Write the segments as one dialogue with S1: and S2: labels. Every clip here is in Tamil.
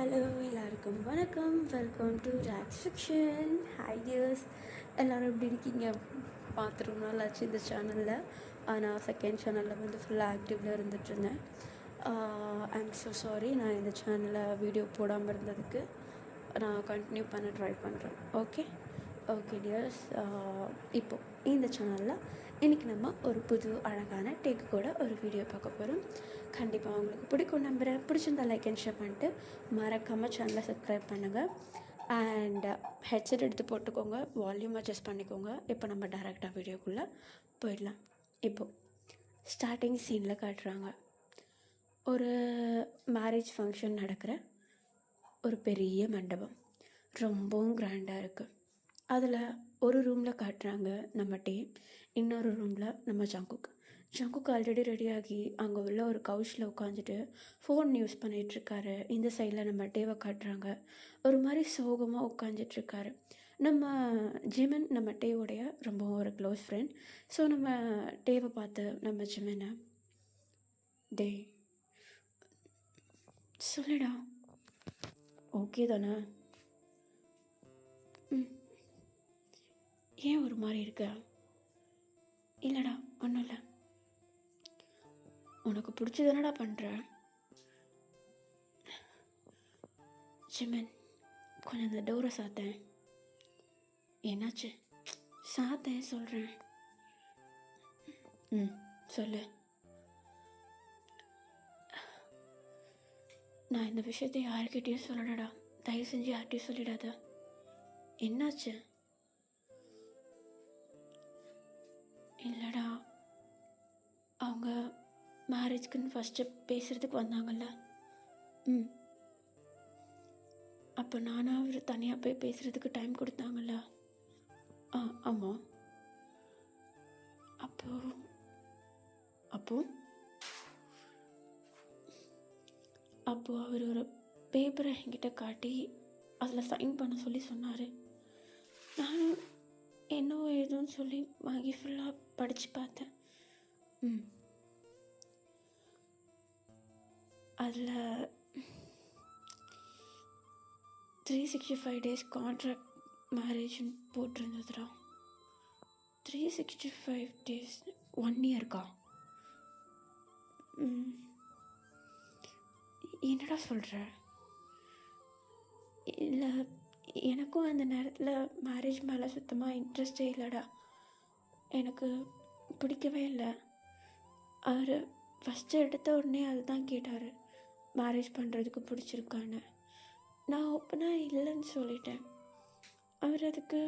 S1: ஹலோ எல்லாருக்கும் வணக்கம். Welcome to rocks fiction. Hi tears, எல்லோரும் எப்படி இருக்கீங்க? பார்த்து ரொம்ப நாள் ஆச்சு இந்த சேனலில். ஆனால் செகண்ட் சேனலில் வந்து ஃபுல்லாக ஆக்டிவில் இருந்துகிட்ருந்தேன். ஐம் ஸோ சாரி, நான் இந்த சேனலில் வீடியோ போடாமல் இருந்ததுக்கு. நான் கண்டினியூ பண்ண ட்ரை பண்ணுறேன். ஓகே டியர்ஸ், இப்போது இந்த சேனலில் இன்றைக்கி நம்ம ஒரு புது அழகான டேக்கு கூட ஒரு வீடியோ பார்க்க போகிறோம். கண்டிப்பாக உங்களுக்கு பிடிக்கும் நம்புகிறேன். பிடிச்சிருந்தா லைக் அண்ட் ஷேர் பண்ணிட்டு மறக்காமல் சேனலை சப்ஸ்கிரைப் பண்ணுங்கள். அண்ட் ஹெட்செட் எடுத்து போட்டுக்கோங்க, வால்யூம் அட்ஜஸ்ட் பண்ணிக்கோங்க. இப்போ நம்ம டைரெக்டாக வீடியோக்குள்ளே போயிடலாம். இப்போது ஸ்டார்டிங் சீனில் காட்டுறாங்க, ஒரு மேரேஜ் ஃபங்க்ஷன் நடக்கிற ஒரு பெரிய மண்டபம், ரொம்பவும் கிராண்டாக இருக்குது. அதில் ஒரு ரூமில் காட்டுறாங்க நம்ம டே, இன்னொரு ரூமில் நம்ம ஜங்குக் ஆல்ரெடி ரெடியாகி அங்கே உள்ள ஒரு கவுச்சில் உட்காந்துட்டு ஃபோன் யூஸ் பண்ணிகிட்ருக்காரு. இந்த சைடில் நம்ம டேவை காட்டுறாங்க, ஒரு மாதிரி சோகமாக உட்காந்துட்ருக்காரு. நம்ம ஜிமன் நம்ம டேவோடைய ரொம்ப ஒரு க்ளோஸ் ஃப்ரெண்ட். ஸோ நம்ம டேவை பார்த்து நம்ம ஜிமனை, டே சொல்லிடா, ஓகே தானே? ஏன் ஒரு மாதிரி இருக்க? இல்லைடா, ஒன்றும் இல்லை. உனக்கு பிடிச்சதானடா பண்ணுற? ஜிமன், கொஞ்சம் இந்த டோரை சாத்தேன். என்னாச்சு? சாத்தேன் சொல்கிறேன். சொல்லு. நான் இந்த விஷயத்தை யாருக்கிட்டேயும் சொல்லடா, தயவு செஞ்சு யார்கிட்டையும் சொல்லிடாத. என்னாச்சு? இல்லைடா, அவங்க மேரேஜ்க்குன்னு ஃபஸ்ட்டு பேசுகிறதுக்கு வந்தாங்கல்ல. அப்போ நானும் அவர் தனியாக போய் பேசுகிறதுக்கு டைம் கொடுத்தாங்கல்ல. ஆமாம். அப்போ அவர் ஒரு பேப்பரை என்கிட்ட காட்டி அதில் சைன் பண்ண சொல்லி சொன்னார். நானும் என்னவோ ஏதோன்னு சொல்லி வாங்கி ஃபுல்லாக படித்து பார்த்தேன். அதில் 365 days கான்ட்ராக்ட் மேரேஜ்னு போட்டிருந்ததுடா. 365 days 1 yearக்கா? என்னடா சொல்கிற? இல்லை, எனக்கும் அந்த நேரத்தில் மேரேஜ் மேலே சுத்தமாக இன்ட்ரெஸ்டே இல்லைடா. எனக்கு பிடிக்கவே இல்லை. அவர் ஃபஸ்ட்டு எடுத்த உடனே அதுதான் கேட்டார், மேரேஜ் பண்ணுறதுக்கு பிடிச்சிருக்கான்னு. நான் ஓப்பனாக இல்லைன்னு சொல்லிட்டேன். அவர் அதுக்கு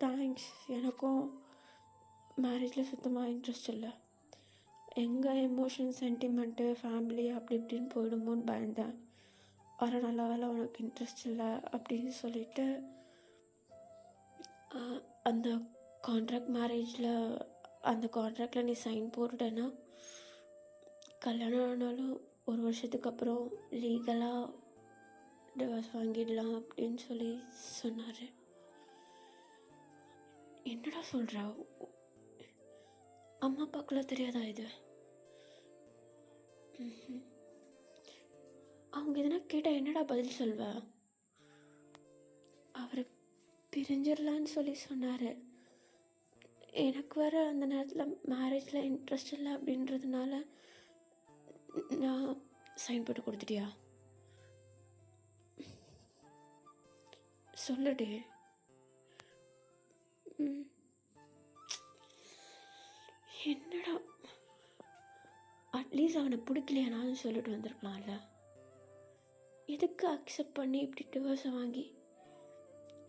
S1: தேங்க்ஸ், எனக்கும் மேரேஜில் சுத்தமாக இன்ட்ரெஸ்ட் இல்லை. எங்கள் எமோஷன், சென்டிமெண்ட்டு, ஃபேமிலி அப்படி இப்படின்னு போயிடுமோன்னு பயந்தேன். ஆனால் நல்ல வேலை உனக்கு இன்ட்ரெஸ்ட் இல்லை அப்படின்னு சொல்லிவிட்டு அந்த கான்ட்ராக்ட் மேரேஜில் அந்த கான்ட்ராக்டில் நீ சைன் போட்டுட்டேன்னா கல்யாணம் ஆனாலும் 1 வருஷத்துக்கு அப்புறம் லீகலாக டிவோர்ஸ் வாங்கிடலாம் அப்படின்னு சொல்லி சொன்னார். என்னடா சொல்கிறா? அம்மா அப்பாக்குள்ள தெரியாதா இது? அவங்க எதனா கேட்டால் என்னடா பதில் சொல்வ? அவர் பிரிஞ்சிடலான்னு சொல்லி சொன்னார். எனக்கு வர அந்த நேரத்தில் மேரேஜில் இன்ட்ரெஸ்ட் இல்லை அப்படின்றதுனால நான் சைன் போட்டு கொடுத்துட்டியா? சொல்லுடே. என்னடா, அட்லீஸ்ட் அவனை பிடிக்கலையானாலும் சொல்லிட்டு வந்திருக்கலாம்ல. எதுக்கு அக்செப்ட் பண்ணி இப்படி டிவோர்ஸை வாங்கி?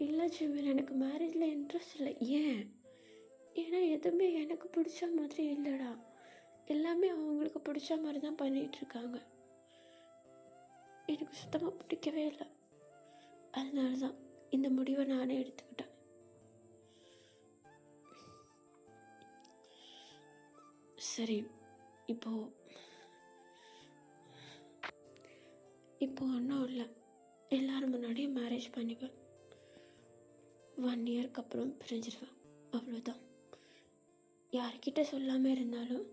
S1: இல்லை ஜிமில், எனக்கு மேரேஜில் இன்ட்ரெஸ்ட் இல்லை. ஏன்னா எதுவுமே எனக்கு பிடிச்ச மாதிரி இல்லைடா. எல்லாமே அவங்களுக்கு பிடிச்ச மாதிரி தான் பண்ணிகிட்ருக்காங்க. எனக்கு சுத்தமாக பிடிக்கவே இல்லை. அதனால தான் இந்த முடிவை நானே எடுத்துக்கிட்டேன். சரி, இப்போ ஒன்றும் இல்லை, எல்லோரும் முன்னாடியும் மேரேஜ் பண்ணிப்பேன். 1 இயர்க்கு அப்புறம் பிரிஞ்சிருவேன், அவ்வளோதான். யார்கிட்ட சொல்லாமல் இருந்தாலும்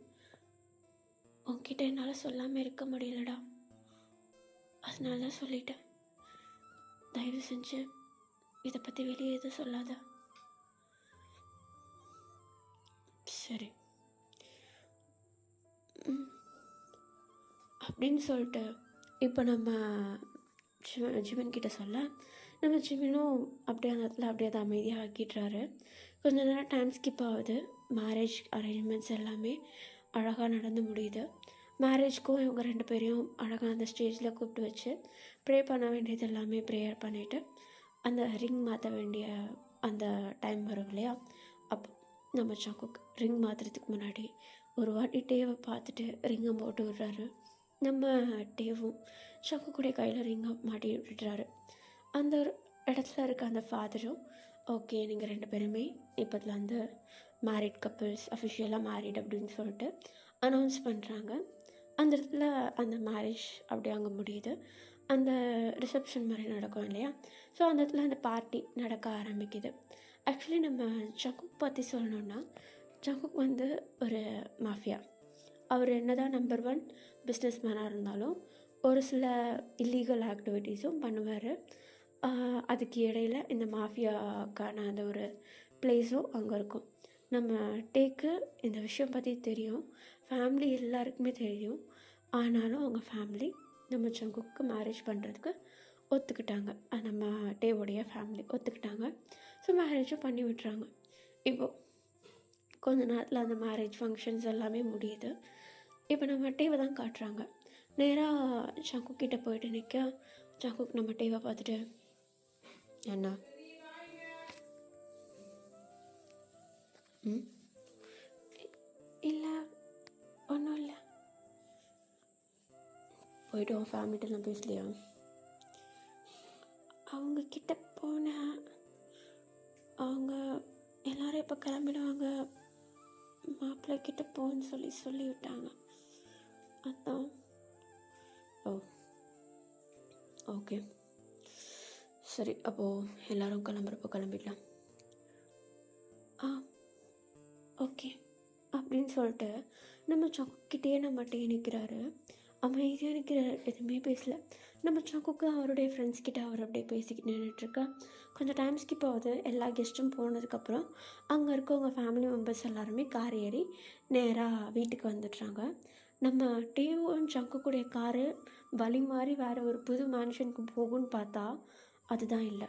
S1: உன்கிட்ட என்னால் சொல்லாமல் இருக்க முடியலடா. அதனால தான் சொல்லிட்டேன். தயவு செஞ்சு இதை பற்றி வெளியே எதுவும் சொல்லாத. சரி அப்படின்னு சொல்லிட்டு இப்போ நம்ம ஜிவன் கிட்ட சொல்ல, நம்ம ஜிவனும் அப்படியே அந்த இடத்துல அப்படியே அதை அமைதியாக ஆக்கிட்டுறாரு. கொஞ்சம் நேரம் டைம் ஸ்கிப் ஆகுது. மேரேஜ் அரேஞ்ச்மெண்ட்ஸ் எல்லாமே அழகாக நடந்து முடியுது. மேரேஜ்க்கும் இவங்க 2 பேரையும் அழகாக அந்த ஸ்டேஜில் கூப்பிட்டு வச்சு ப்ரே பண்ண வேண்டியது எல்லாமே ப்ரேயர் பண்ணிவிட்டு அந்த ரிங் மாற்ற வேண்டிய அந்த டைம் வரும் இல்லையா, அப்போ நம்ம சங்குக் ரிங் மாற்றுறதுக்கு முன்னாடி ஒரு வாட்டி டேவை பார்த்துட்டு ரிங்கை போட்டு விடுறாரு. நம்ம டேவும் சங்குக்குடைய கையில் ரிங்கை மாட்டி விட்டுறாரு. அந்த இடத்துல இருக்க அந்த ஃபாதரும் ஓகே நீங்கள் 2 பேருமே இப்போதுல வந்து மேரிட் கப்புள்ஸ், அஃபிஷியலாக மேரிட் அப்படின்னு சொல்லிட்டு அனௌன்ஸ் பண்ணுறாங்க. அந்த இடத்துல அந்த மேரேஜ் அப்படியே அங்கே முடியுது. அந்த ரிசப்ஷன் மாதிரி நடக்கும் இல்லையா, ஸோ அந்த இடத்துல அந்த பார்ட்டி நடக்க ஆரம்பிக்குது. ஆக்சுவலி நம்ம ஜங்குக் பற்றி சொல்லணுன்னா, ஜங்குக் வந்து ஒரு மாஃபியா. அவர் என்ன தான் நம்பர் 1 பிஸ்னஸ் மேனாக இருந்தாலும் ஒரு சில இல்லீகல் ஆக்டிவிட்டீஸும் பண்ணுவார். அதுக்கு இடையில் இந்த மாஃபியாக்கான அந்த ஒரு பிளேஸும் அங்கே இருக்கும். நம்ம டேக்கு இந்த விஷயம் பற்றி தெரியும், ஃபேமிலி எல்லாருக்குமே தெரியும். ஆனாலும் அவங்க ஃபேமிலி நம்ம ஜங்குக்கு மேரேஜ் பண்ணுறதுக்கு ஒத்துக்கிட்டாங்க. நம்ம டேவோடைய ஃபேமிலி ஒத்துக்கிட்டாங்க. ஸோ மேரேஜும் பண்ணி விட்டுறாங்க. இப்போது கொஞ்ச நேரத்தில் அந்த மேரேஜ் ஃபங்க்ஷன்ஸ் எல்லாமே முடியுது. இப்போ நம்ம டேவை தான் காட்டுறாங்க. நேராக ஜங்குக் கிட்டே போயிட்டு நிற்க, ஜங்குக் நம்ம டேவை பார்த்துட்டு என்ன இல்லை ஒன்றும் இல்லை, போய்ட்டு உன் ஃபேமிலிட்டெல்லாம் பேசலையா? அவங்க கிட்ட போனேன், அவங்க எல்லோரும் இப்போ கிளம்பிடுவாங்க, மாப்பிள்ளை கிட்ட போன்னு சொல்லி விட்டாங்க. அதான். ஓ ஓகே சரி, அப்போது எல்லோரும் கிளம்புறப்போ கிளம்பிடலாம். ஓகே அப்படின்னு சொல்லிட்டு நம்ம சங்குக்கிட்டே நம்மகிட்டே நிற்கிறாரு. அமைதியாக நிற்கிறாரு, எதுவுமே பேசலை. நம்ம சங்குக்கு அவருடைய ஃப்ரெண்ட்ஸ் கிட்ட அவர் அப்படியே பேசிக்கிட்டு நின்றுட்டுருக்கா. கொஞ்சம் டைம் ஸ்கிப் ஆகுது. எல்லா கெஸ்ட்டும் போனதுக்கப்புறம் அங்கே இருக்கவங்க ஃபேமிலி மெம்பர்ஸ் எல்லாருமே கார் ஏறி நேராக வீட்டுக்கு வந்துடுறாங்க. நம்ம டேவும் சங்குக்குடைய காரு வழி மாறி வேறு ஒரு புது மேன்ஷனுக்கு போகும்னு பார்த்தா அதுதான் இல்லை.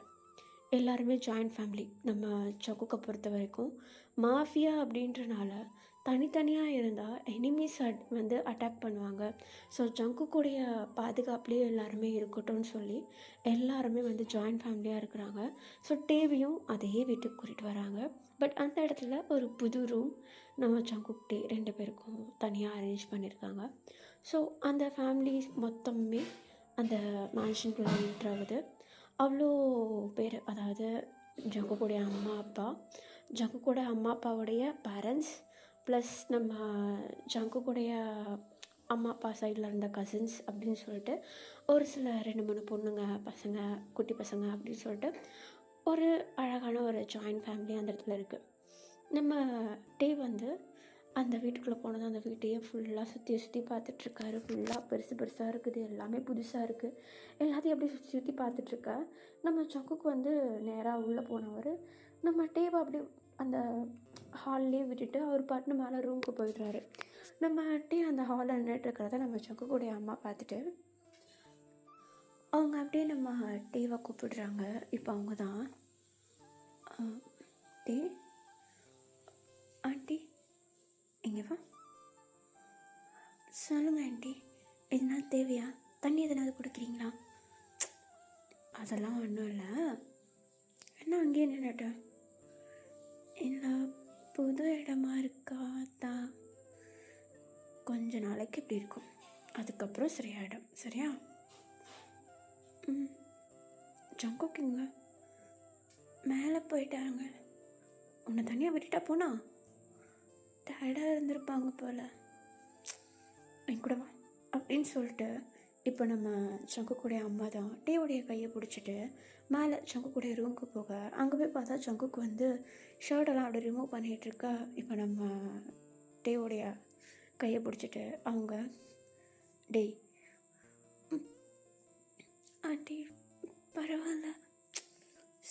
S1: எல்லாருமே ஜாயிண்ட் ஃபேமிலி. நம்ம சங்குக்கை பொறுத்த வரைக்கும் மாஃபியா அப்படின்றனால தனித்தனியாக இருந்தால் எனிமீஸ் வந்து அட்டாக் பண்ணுவாங்க. ஸோ ஜங்குக்குடைய பாதுகாப்புலேயே எல்லாருமே இருக்கட்டும்னு சொல்லி எல்லாருமே வந்து ஜாயிண்ட் ஃபேமிலியாக இருக்கிறாங்க. ஸோ டேவையும் அதே வீட்டுக்கு கூட்டிகிட்டு வராங்க. பட் அந்த இடத்துல ஒரு புது ரூம் நம்ம ஜங்குக் டே 2 பேருக்கும் தனியாக அரேஞ்ச் பண்ணியிருக்காங்க. ஸோ அந்த ஃபேமிலிஸ் மொத்தமே அந்த மேன்ஷனுக்குள்ளே என்ட்ரு ஆகுது. அவ்வளோ பேர், அதாவது ஜங்குக்குடைய அம்மா அப்பா, ஜங்குக்கூட அம்மா அப்பாவுடைய பேரண்ட்ஸ், ப்ளஸ் நம்ம ஜங்குக்குடைய அம்மா அப்பா சைடில் இருந்த கசின்ஸ் அப்படின்னு சொல்லிட்டு ஒரு சில 2-3 பொண்ணுங்க, பசங்க, குட்டி பசங்க அப்படின்னு சொல்லிட்டு ஒரு அழகான ஒரு ஜாயிண்ட் ஃபேமிலி அந்த இடத்துல இருக்குது. நம்ம டே வந்து அந்த வீட்டுக்குள்ளே போனது அந்த வீட்டையே ஃபுல்லாக சுற்றி பார்த்துட்ருக்காரு. ஃபுல்லாக பெருசாக இருக்குது, எல்லாமே புதுசாக இருக்குது. எல்லாத்தையும் அப்படியே சுற்றி பார்த்துட்ருக்கா. நம்ம ஜங்குக்கு வந்து நேராக உள்ளே போனவர் நம்ம டேவை அப்படியே அந்த ஹால்லேயே விட்டுட்டு அவர் பாட்டுன்னு மேலே ரூமுக்கு போயிடுறாரு. நம்ம டே அந்த ஹாலில் நின்றுட்டுருக்கிறத நம்ம ஜங்குக்குடைய அம்மா பார்த்துட்டு அவங்க அப்படியே நம்ம டேவை கூப்பிடுறாங்க. இப்போ அவங்க தான், டே ஆண்டி இங்கே வா. சொல்லுங்கள் ஆண்டி, எதுனா தேவையா? தண்ணி எதனாவது கொடுக்குறீங்களா? அதெல்லாம் ஒன்றும் இல்லை, என்ன அங்கேயே நின்றுட்டேன். இல்லை, புது இடமா இருக்கா தான், கொஞ்ச நாளைக்கு இப்படி இருக்கும், அதுக்கப்புறம் சரியாயிடும். சரியா? ஜங்குக்கிங்க மேலே போயிட்டாங்க. உன்னை தனியாக விட்டுட்டா போனா டயர்டாக இருந்திருப்பாங்க போல், என் கூட வா அப்படின்னு சொல்லிட்டு இப்போ நம்ம ஜங்குக்குடைய அம்மா தான் டேவுடைய கையை பிடிச்சிட்டு மேலே ஜங்குக்குடைய ரூமுக்கு போக, அங்கே போய் பார்த்தா ஜங்குக்கு வந்து ஷர்ட்டெல்லாம் அப்படி ரிமூவ் பண்ணிகிட்ருக்கா. இப்போ நம்ம டேவுடைய கையை பிடிச்சிட்டு அவங்க, டேய் ஆண்டி பரவாயில்ல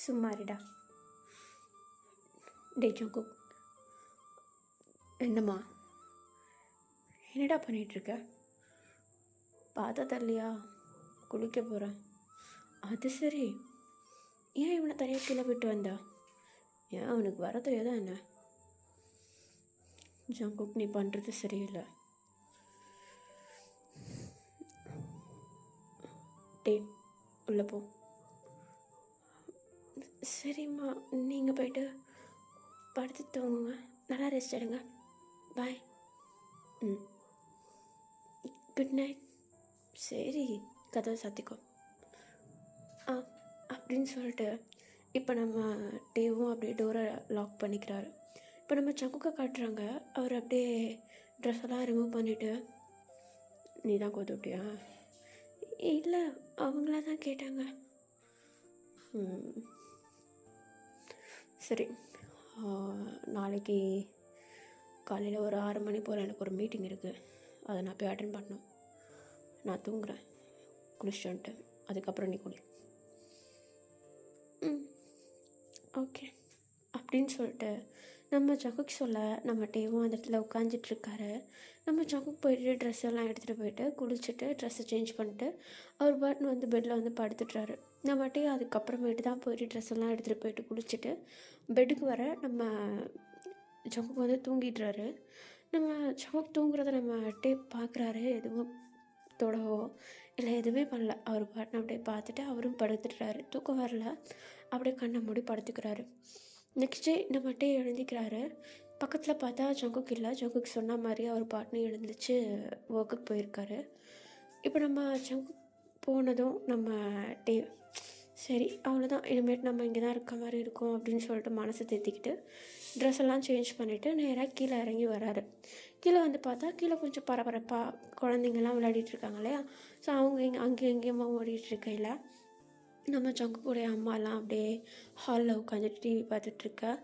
S1: சும்மாரிடா. டே ஜங்குக், என்னம்மா என்னடா பண்ணிகிட்ருக்க? பார்த்தா தரலையா? குளிக்க போகிறேன். அது சரி, ஏன் இவனை தனியாக கீழே விட்டு வந்தா? ஏன் அவனுக்கு வர தெரியாதா என்ன? ஜங்குக், நீ பண்ணுறது சரியில்லை. டே உள்ளே போ. சரிம்மா, நீங்கள் போய்ட்டு படுத்து தூங்குங்க, நல்லா ரெஸ்ட் எடுங்க. பாய். ம், குட் நைட். சரி, கதவை சாத்திக்கோ. ஆ அப்படின்னு சொல்லிட்டு இப்போ நம்ம டேவும் அப்படியே டோரை லாக் பண்ணிக்கிறாரு. இப்போ நம்ம ஜங்குக்கை காட்டுறாங்க. அவர் அப்படியே ட்ரெஸ் எல்லாம் ரிமூவ் பண்ணிவிட்டு, நீ தான் கோத்து விட்டியா? இல்லை, அவங்கள தான் கேட்டாங்க. சரி, நாளைக்கு காலையில் ஒரு 6 மணி போல் எனக்கு ஒரு மீட்டிங் இருக்குது. அதை நான் போய் அட்டென்ட் பண்ணணும். நான் தூங்குறேன், குளிச்சுட்டு. அதுக்கப்புறம் நீ குடி. ஓகே அப்படின்னு சொல்லிட்டு நம்ம ஜங்குக் சொல்ல நம்ம டேவும் அந்த இடத்துல உட்காந்துட்ருக்காரு. நம்ம ஜங்குக் போயிட்டு ட்ரெஸ் எல்லாம் எடுத்துகிட்டு போயிட்டு குளிச்சுட்டு ட்ரெஸ்ஸை சேஞ்ச் பண்ணிட்டு அவர் பாட்டுன்னு வந்து பெட்டில் வந்து படுத்துட்டுறாரு. நம்ம டே அதுக்கப்புறமேட்டு தான் போயிட்டு ட்ரெஸ் எல்லாம் எடுத்துகிட்டு போயிட்டு குளிச்சுட்டு பெட்டுக்கு வர நம்ம ஜங்குக் வந்து தூங்கிட்டுறாரு. நம்ம ஜங்குக் தூங்குறத நம்ம டே பார்க்குறாரு. எதுவும் தொடவோ இல்லை எதுவுமே பண்ணல. அவர் பாட்டுன்னு அப்படியே பார்த்துட்டு அவரும் படுத்துட்டுறாரு. தூக்கம் வரல, அப்படியே கண்ணை மூடி படுத்துக்கிறாரு. நெக்ஸ்ட் டே நம்ம டே எழுந்திக்கிறாரு. பக்கத்தில் பார்த்தா ஜங்குக் இல்லை. ஜங்குக் சொன்ன மாதிரி அவர் பாட்டுன்னு எழுந்திரிச்சு ஒர்க்குக்கு போயிருக்காரு. இப்போ நம்ம ஜங்குக் போனதும் நம்ம டே சரி அவ்வளோதான், இனிமேட்டு நம்ம இங்கே தான் இருக்க மாதிரி இருக்கும் அப்படின்னு சொல்லிட்டு மனசை தேத்திக்கிட்டு ட்ரெஸ் எல்லாம் சேஞ்ச் பண்ணிவிட்டு நேராக கீழே இறங்கி வராரு. கீழே வந்து பார்த்தா கீழே கொஞ்சம் பரபரப்பாக குழந்தைங்கள்லாம் விளையாடிட்டுருக்காங்க இல்லையா? ஸோ அவங்க இங்கே அங்கேயும் இங்கேயுமா ஓடிட்டுருக்கையில் நம்ம ஜங்குக்குடைய அம்மாலாம் அப்படியே ஹாலில் உட்காந்துட்டு டிவி பார்த்துட்ருக்க.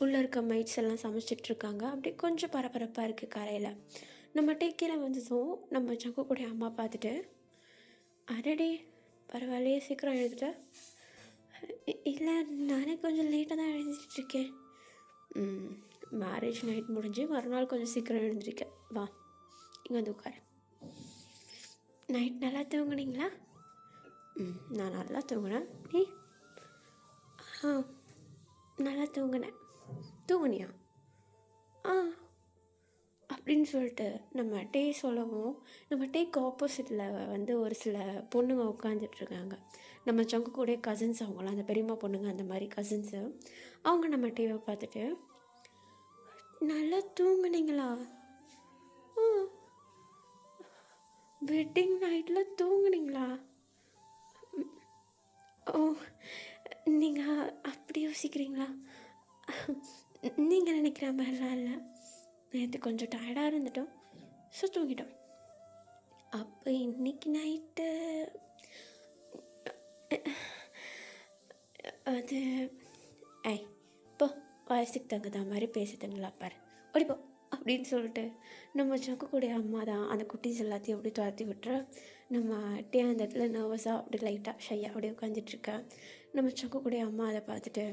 S1: உள்ளே இருக்க மைட்ஸ் எல்லாம் சமைச்சிட்ருக்காங்க. அப்படியே கொஞ்சம் பரபரப்பாக இருக்குது கரையில். நம்ம கீழே வந்ததும் நம்ம ஜங்குக்குடைய அம்மா பார்த்துட்டு, அடடே பரவாயில்லையே சீக்கிரம் எழுதிட்டேன். இல்லை, நானே கொஞ்சம் லேட்டாக தான் எழுதிட்டுருக்கேன். மேரேஜ் நைட் முடிஞ்சு மறுநாள் கொஞ்சம் சீக்கிரம் எழுந்திருக்கேன். வா இங்கே வந்து உட்காரு. நைட் நல்லா தூங்குனீங்களா? நான் நல்லா தூங்குனேன். நீ? நல்லா தூங்குனேன். தூங்குனியா? அப்படின்னு சொல்லிட்டு நம்ம டே சொல்லவும் நம்ம டேக்கு ஆப்போசிட்டில் வந்து ஒரு சில பொண்ணுங்க உட்காந்துட்ருக்காங்க. நம்ம ஜங்குக்குடைய கசின்ஸ், அவங்களாம் அந்த பெரியம்மா பொண்ணுங்க, அந்த மாதிரி கசின்ஸு. அவங்க நம்ம டேவை பார்த்துட்டு, நல்லா தூங்குனீங்களா? வெட்டிங் நைட்டில் தூங்குனீங்களா? ஓ, நீங்கள் அப்படி யோசிக்கிறீங்களா? நீங்கள் நினைக்கிற மாதிரிலாம் இல்லை. நேற்று கொஞ்சம் டயர்டாக இருந்துட்டோம், ஸோ தூங்கிட்டோம். அப்போ இன்னைக்கு நைட்டு அது இப்போ வயசுக்கு தகுந்த மாதிரி பேசுதுங்களா பாரு, ஓடிப்போ அப்படின்னு சொல்லிட்டு நம்ம ஜங்குக்குடைய அம்மா தான் அந்த குட்டீஸ் எல்லாத்தையும் அப்படி துரத்தி விட்டுற. நம்ம டே அந்த இடத்துல நர்வஸாக அப்படி லைட்டாக ஷையாக அப்படியே உட்காந்துட்ருக்கேன். நம்ம ஜங்குக்குடைய அம்மா அதை பார்த்துட்டு,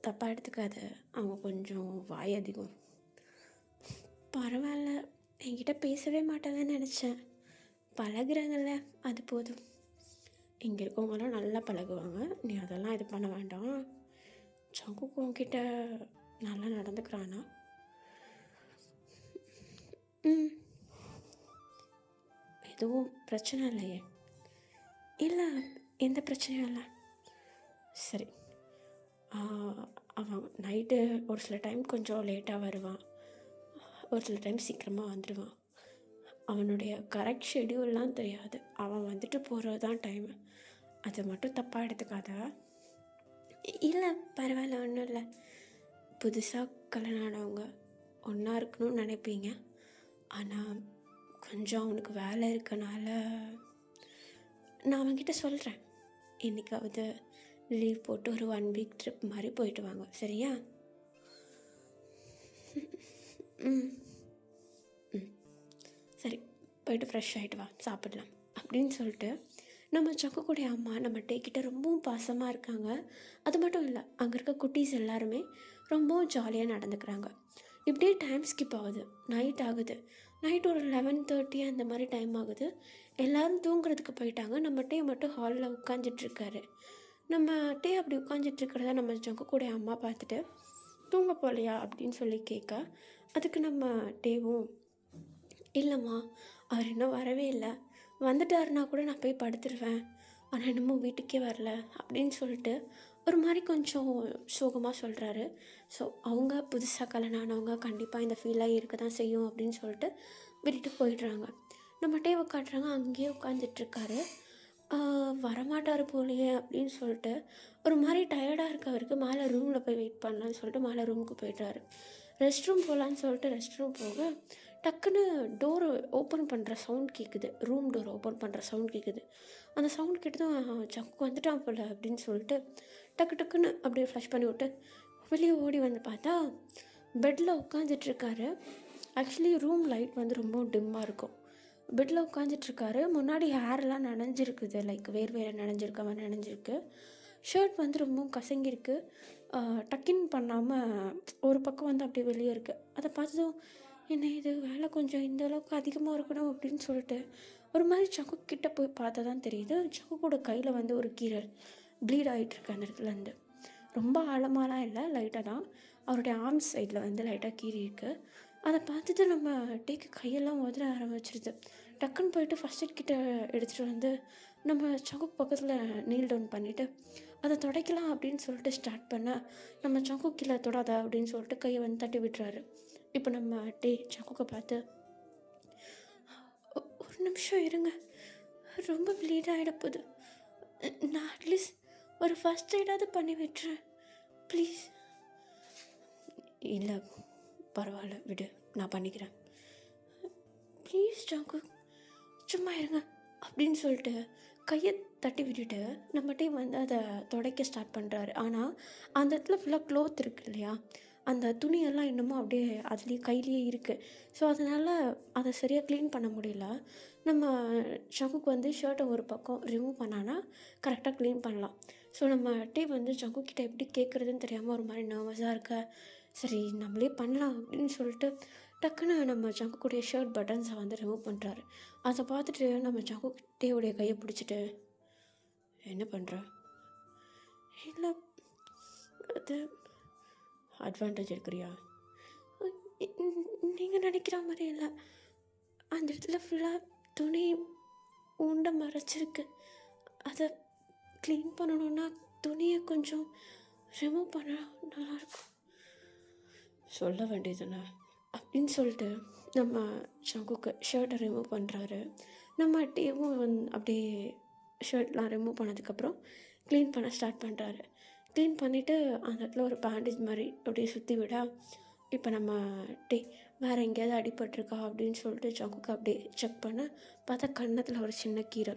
S1: தப்பாக எடுத்துக்காத, அவங்க கொஞ்சம் வாய் அதிகம். பரவாயில்ல, என்கிட்ட பேசவே மாட்டாங்கன்னு நினச்சேன். பழகுறாங்கல்ல, அது போதும். இங்கே இருக்கவங்களாம் நல்லா பழகுவாங்க, நீ அதெல்லாம் இது பண்ண வேண்டாம். ஜங்குக்கு உங்ககிட்ட நல்லா நடந்துக்கிறானா? எதுவும் பிரச்சனை இல்லையே? இல்லை, எந்த பிரச்சனையும் இல்லை. சரி, அவன் நைட்டு ஒரு சில டைம் கொஞ்சம் லேட்டாக வருவான், ஒரு சில டைம் சீக்கிரமாக வந்துடுவான். அவனுடைய கரெக்ட் ஷெடியூல்லாம் தெரியாது, அவன் வந்துட்டு போகிறது தான் டைமு. அதை மட்டும் தப்பாக எடுத்துக்காத. இல்லை பரவாயில்ல, ஒன்றும் இல்லை. புதுசாக கல்யாணம் ஆனவங்க ஒன்றா இருக்கணும்னு நினைப்பீங்க, ஆனால் கொஞ்சம் அவனுக்கு வேலை இருக்கனால நான் அவன்கிட்ட சொல்கிறேன், என்றைக்காவது லீவ் போட்டு ஒரு 1 வீக் ட்ரிப் மாதிரி போயிட்டு வாங்க, சரியா? சரி, போயிட்டு ஃப்ரெஷ் ஆகிட்டு வா, சாப்பிடலாம் அப்படின்னு சொல்லிட்டு நம்ம சக்குக்குடைய அம்மா நம்ம டேக்கிட்ட ரொம்பவும் பாசமாக இருக்காங்க. அது மட்டும் இல்லை, அங்கே இருக்க குட்டீஸ் எல்லாருமே ரொம்பவும் ஜாலியாக நடந்துக்கிறாங்க. இப்படியே டைம் ஸ்கிப் ஆகுது, நைட் ஆகுது. நைட் ஒரு 11:30 அந்த மாதிரி டைம் ஆகுது. எல்லோரும் தூங்குறதுக்கு போயிட்டாங்க. நம்ம டே மட்டும் ஹாலில் உட்காந்துட்ருக்காரு. நம்ம டே அப்படி உட்காந்துட்ருக்கிறத நம்ம சக்குக்குடைய அம்மா பார்த்துட்டு, தூங்க போகலையா அப்படின்னு சொல்லி கேட்க, அதுக்கு நம்ம டேவும், இல்லைம்மா அவர் இன்னும் வரவே இல்லை, வந்துட்டாருன்னா கூட நான் போய் படுத்துருவேன், ஆனால் இன்னமும் வீட்டுக்கே வரல அப்படின்னு சொல்லிட்டு ஒரு மாதிரி கொஞ்சம் சோகமாக சொல்கிறாரு. ஸோ அவங்க புதுசாக கல்யாணம் ஆனவங்க கண்டிப்பாக இந்த ஃபீலாக இருக்க தான் செய்யும் அப்படின்னு சொல்லிட்டு விட்டுட்டு போயிடுறாங்க. நம்ம டேவை காட்டுறாங்க, அங்கேயே உட்காந்துட்ருக்காரு. வரமாட்டார் போலையே அப்படின்னு சொல்லிட்டு ஒரு மாதிரி டயர்டாக இருக்கவருக்கு மேலே ரூமில் போய் வெயிட் பண்ணலான்னு சொல்லிட்டு மேலே ரூமுக்கு போய்ட்றாரு. ரெஸ்ட் ரூம் போகலான்னு சொல்லிட்டு ரெஸ்ட் ரூம் போக டக்குன்னு டோரு ஓப்பன் பண்ணுற சவுண்ட் கேட்குது. ரூம் டோர் ஓப்பன் பண்ணுற சவுண்ட் கேட்குது. அந்த சவுண்ட் கேட்டதும் சக்கு வந்துட்டான் போல் அப்படின்னு சொல்லிட்டு டக்குன்னு அப்படியே ஃப்ளஷ் பண்ணி விட்டு வெளியே ஓடி வந்து பார்த்தா பெட்டில் உட்காந்துட்ருக்காரு. ஆக்சுவலி ரூம் லைட் வந்து ரொம்ப டிம்மாக இருக்கும். பெட்டில் உட்காந்துட்ருக்காரு. முன்னாடி ஹேர்லாம் நனைஞ்சிருக்குது, லைக் வேறு நனைஞ்சிருக்க மாதிரி நனைஞ்சிருக்கு. ஷர்ட் வந்து ரொம்பவும் கசங்கியிருக்கு. டக்கின் பண்ணாமல் ஒரு பக்கம் வந்து அப்படியே வெளியே இருக்குது. அதை பார்த்ததும் என்ன இது வேலை கொஞ்சம் இந்த அளவுக்கு அதிகமாக இருக்கணும் அப்படின்னு சொல்லிட்டு ஒரு மாதிரி சக்கு கிட்டே போய் பார்த்தா தான் தெரியுது, சக்குக்கூட கையில் வந்து ஒரு கீரல் ப்ளீட் ஆகிட்டுருக்கு. அந்த இடத்துலேருந்து ரொம்ப ஆழமாலாம் இல்லை, லைட்டாக தான் அவருடைய ஆர்ம்ஸ் சைடில் வந்து லைட்டாக கீறி இருக்குது. அதை பார்த்துட்டு நம்ம டேக்கு கையெல்லாம் உதற ஆரம்பிச்சிருது. டக்குன்னு போயிட்டு ஃபஸ்ட் எய்ட் கிட்ட எடுத்துகிட்டு வந்து நம்ம சக்கு பக்கத்தில் நீல் டவுன் பண்ணிவிட்டு அதை துடைக்கலாம் அப்படின்னு சொல்லிட்டு ஸ்டார்ட் பண்ண, நம்ம சக்கு கீழே தொடாத அப்படின்னு சொல்லிட்டு கையை வந்து தட்டி விட்டுறாரு. இப்போ நம்ம டே சக்குக்கை பார்த்து, ஒரு நிமிஷம் இருங்க, ரொம்ப ப்ளீட் ஆகிட போகுது, நான் அட்லீஸ்ட் ஒரு ஃபஸ்ட் எய்டாவது பண்ணி விட்டுறேன் ப்ளீஸ். இல்லை பரவாயில்ல விடு, நான் பண்ணிக்கிறேன் ப்ளீஸ் சக்கு, சும்மா இருங்க அப்படின்னு சொல்லிட்டு கையை தட்டி விட்டுட்டு நம்ம டீம் வந்து அதை துடைக்க ஸ்டார்ட் பண்ணுறாரு. ஆனால் அந்த இடத்துல ஃபுல்லாக க்ளோத் இருக்குது இல்லையா, அந்த துணியெல்லாம் இன்னமும் அப்படியே அதுலேயே கையிலேயே இருக்குது. ஸோ அதனால் அதை சரியாக க்ளீன் பண்ண முடியல. நம்ம சங்குக்கு வந்து ஷர்ட்டை ஒரு பக்கம் ரிமூவ் பண்ணான்னா கரெக்டாக க்ளீன் பண்ணலாம். ஸோ நம்ம டீ வந்து சங்குக்கிட்ட எப்படி கேட்குறதுன்னு தெரியாமல் ஒரு மாதிரி நர்வஸாக இருக்க, சரி நம்மளே பண்ணலாம் அப்படின்னு சொல்லிட்டு டக்குன்னு நம்ம சங்குக்குடைய ஷர்ட் பட்டன்ஸை வந்து ரிமூவ் பண்ணுறாரு. அதை பார்த்துட்டு நம்ம சங்கு டேவுடைய கையை பிடிச்சிட்டு, என்ன பண்ணுற? இல்லை அது அட்வான்டேஜ் எடுக்கிறியா? நீங்கள் நினைக்கிற மாதிரி இல்லை, அந்த இடத்துல ஃபுல்லாக துணி உண்டை மறைச்சிருக்கு, அதை க்ளீன் பண்ணணுன்னா துணியை கொஞ்சம் ரிமூவ் பண்ண நல்லாயிருக்கும். சொல்ல வேண்டியதுண்ணா அப்படின்னு சொல்லிட்டு நம்ம சங்குக்கு ஷர்ட்டை ரிமூவ் பண்ணுறாரு. நம்ம டேவும் அப்படியே ஷர்ட்லாம் ரிமூவ் பண்ணதுக்கப்புறம் க்ளீன் பண்ண ஸ்டார்ட் பண்ணுறாரு. க்ளீன் பண்ணிவிட்டு அந்த இடத்துல ஒரு பேண்டேஜ் மாதிரி அப்படியே சுற்றி விட, இப்போ நம்ம டே வேறு எங்கேயாவது அடிபட்டிருக்கா அப்படின்னு சொல்லிட்டு சங்குக்கு அப்படியே செக் பண்ண பார்த்தா கன்னத்தில் ஒரு சின்ன கீரை.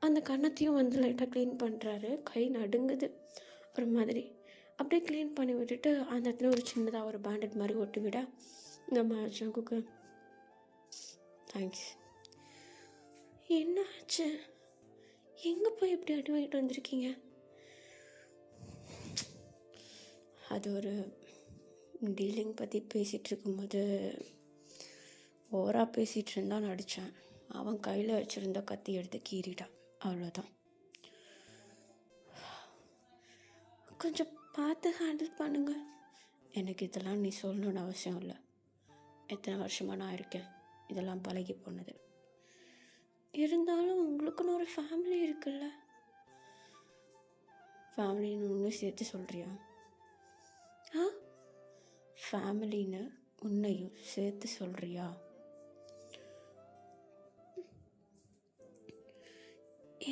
S1: அந்த கன்னத்தையும் வந்து லைட்டாக க்ளீன் பண்ணுறாரு. கை நடுங்குது ஒரு மாதிரி. அப்படியே க்ளீன் பண்ணி விட்டுட்டு அந்த இடத்துல ஒரு சின்னதாக ஒரு பேண்டேஜ் மாதிரி ஒட்டி விட நம்ம சங்குக்கு, தேங்க்ஸ். என்ன ஆச்சு, எங்கே போய் இப்படி அடி வாங்கிட்டு வந்திருக்கீங்க? அது ஒரு டீலிங் பற்றி பேசிகிட்டு இருக்கும்போது ஓவராக பேசிகிட்டு இருந்தான், நடித்தான். அவன் கையில் வச்சுருந்த கத்தி எடுத்து கீறிட்டான், அவ்வளோதான். கொஞ்சம் பார்த்து ஹேண்டில் பண்ணுங்க. எனக்கு இதெல்லாம் நீ சொல்லணுன்னு அவசியம் இல்லை. எத்தனை வருஷமாக நான் இருக்கேன், இதெல்லாம் பழகி போனது. இருந்தாலும் உங்களுக்குன்னு ஒரு ஃபேமிலி இருக்குல்ல. ஃபேமிலின்னு ஒன்று சேர்த்து சொல்கிறியா? ஃபேமிலின்னு உன்னையும் சேர்த்து சொல்கிறியா?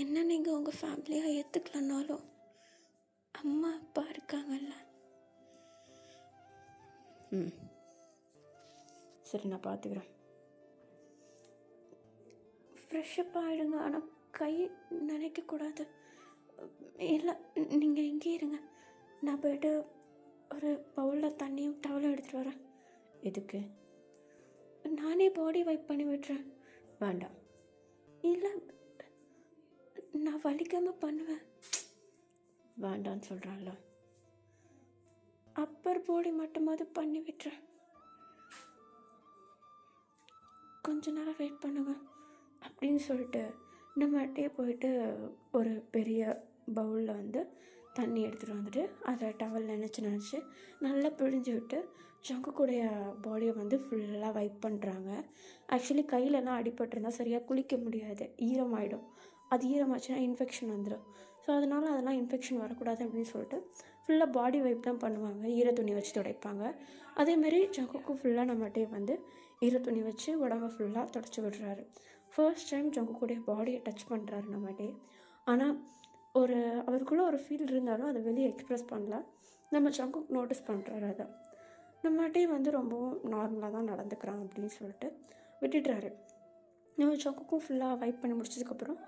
S1: என்ன நீங்கள் உங்கள் ஃபேமிலியாக ஏற்றுக்கலனாலும் அம்மா அப்பா இருக்காங்கல்ல. சரி, நான் பார்த்துக்கிறேன். ஃப்ரெஷ்ஷப் ஆகிடுங்க, ஆனால் கை நினைக்கக்கூடாது. இல்லை, நீங்கள் எங்கே இருங்க, நான் போய்ட்டு ஒரு பவுலில் தண்ணியும் டவலும் எடுத்துகிட்டு வரேன். எதுக்கு? நானே பாடி வைப் பண்ணி விட்டுறேன். வேண்டாம். இல்லை, நான் நான் வலிக்காமல் பண்ணுவேன். வேண்டான்னு சொல்கிறான்ல, அப்பர் பாடி மட்டுமாவது பண்ணி விட்டுறேன், கொஞ்ச நேரம் வெயிட் பண்ணுங்க அப்படின்னு சொல்லிட்டு நம்மகிட்டே போயிட்டு ஒரு பெரிய பவுலில் வந்து தண்ணி எடுத்துகிட்டு வந்துட்டு அதை டவல் நினச்சி நல்லா பிழிஞ்சு விட்டு ஜங்குக்குடைய பாடியை வந்து ஃபுல்லாக வைப் பண்ணுறாங்க. ஆக்சுவலி கையிலலாம் அடிபட்டிருந்தால் சரியாக குளிக்க முடியாது, ஈரமாயிடும். அது ஈரமாச்சுன்னா இன்ஃபெக்ஷன் வந்துடும். ஸோ அதனால் இன்ஃபெக்ஷன் வரக்கூடாது அப்படின்னு சொல்லிட்டு ஃபுல்லாக பாடி வைப் தான் பண்ணுவாங்க, ஈர துணி வச்சு துடைப்பாங்க. அதேமாரி ஜங்குக்கும் ஃபுல்லாக நம்மகிட்டே வந்து ஈர துணி வச்சு உடம்பை ஃபுல்லாக தொடச்சி விடுறாரு. ஃபர்ஸ்ட் டைம் ஜங்குக்குடைய பாடியை டச் பண்ணுறாரு நம்மகிட்டே. ஆனால் அவருக்குள்ளே ஒரு ஃபீல் இருந்தாலும் அதை வெளியே எக்ஸ்ப்ரெஸ் பண்ணல. நம்ம ஜங்குக் நோட்டீஸ் பண்ணுறாரு. அதை நம்மகிட்டே வந்து ரொம்பவும் நார்மலாக தான் நடந்துக்கிறான் அப்படின்னு சொல்லிட்டு விட்டுடுறாரு. நம்ம ஜங்குக்கும் ஃபுல்லாக வைப் பண்ணி முடிச்சதுக்கப்புறம்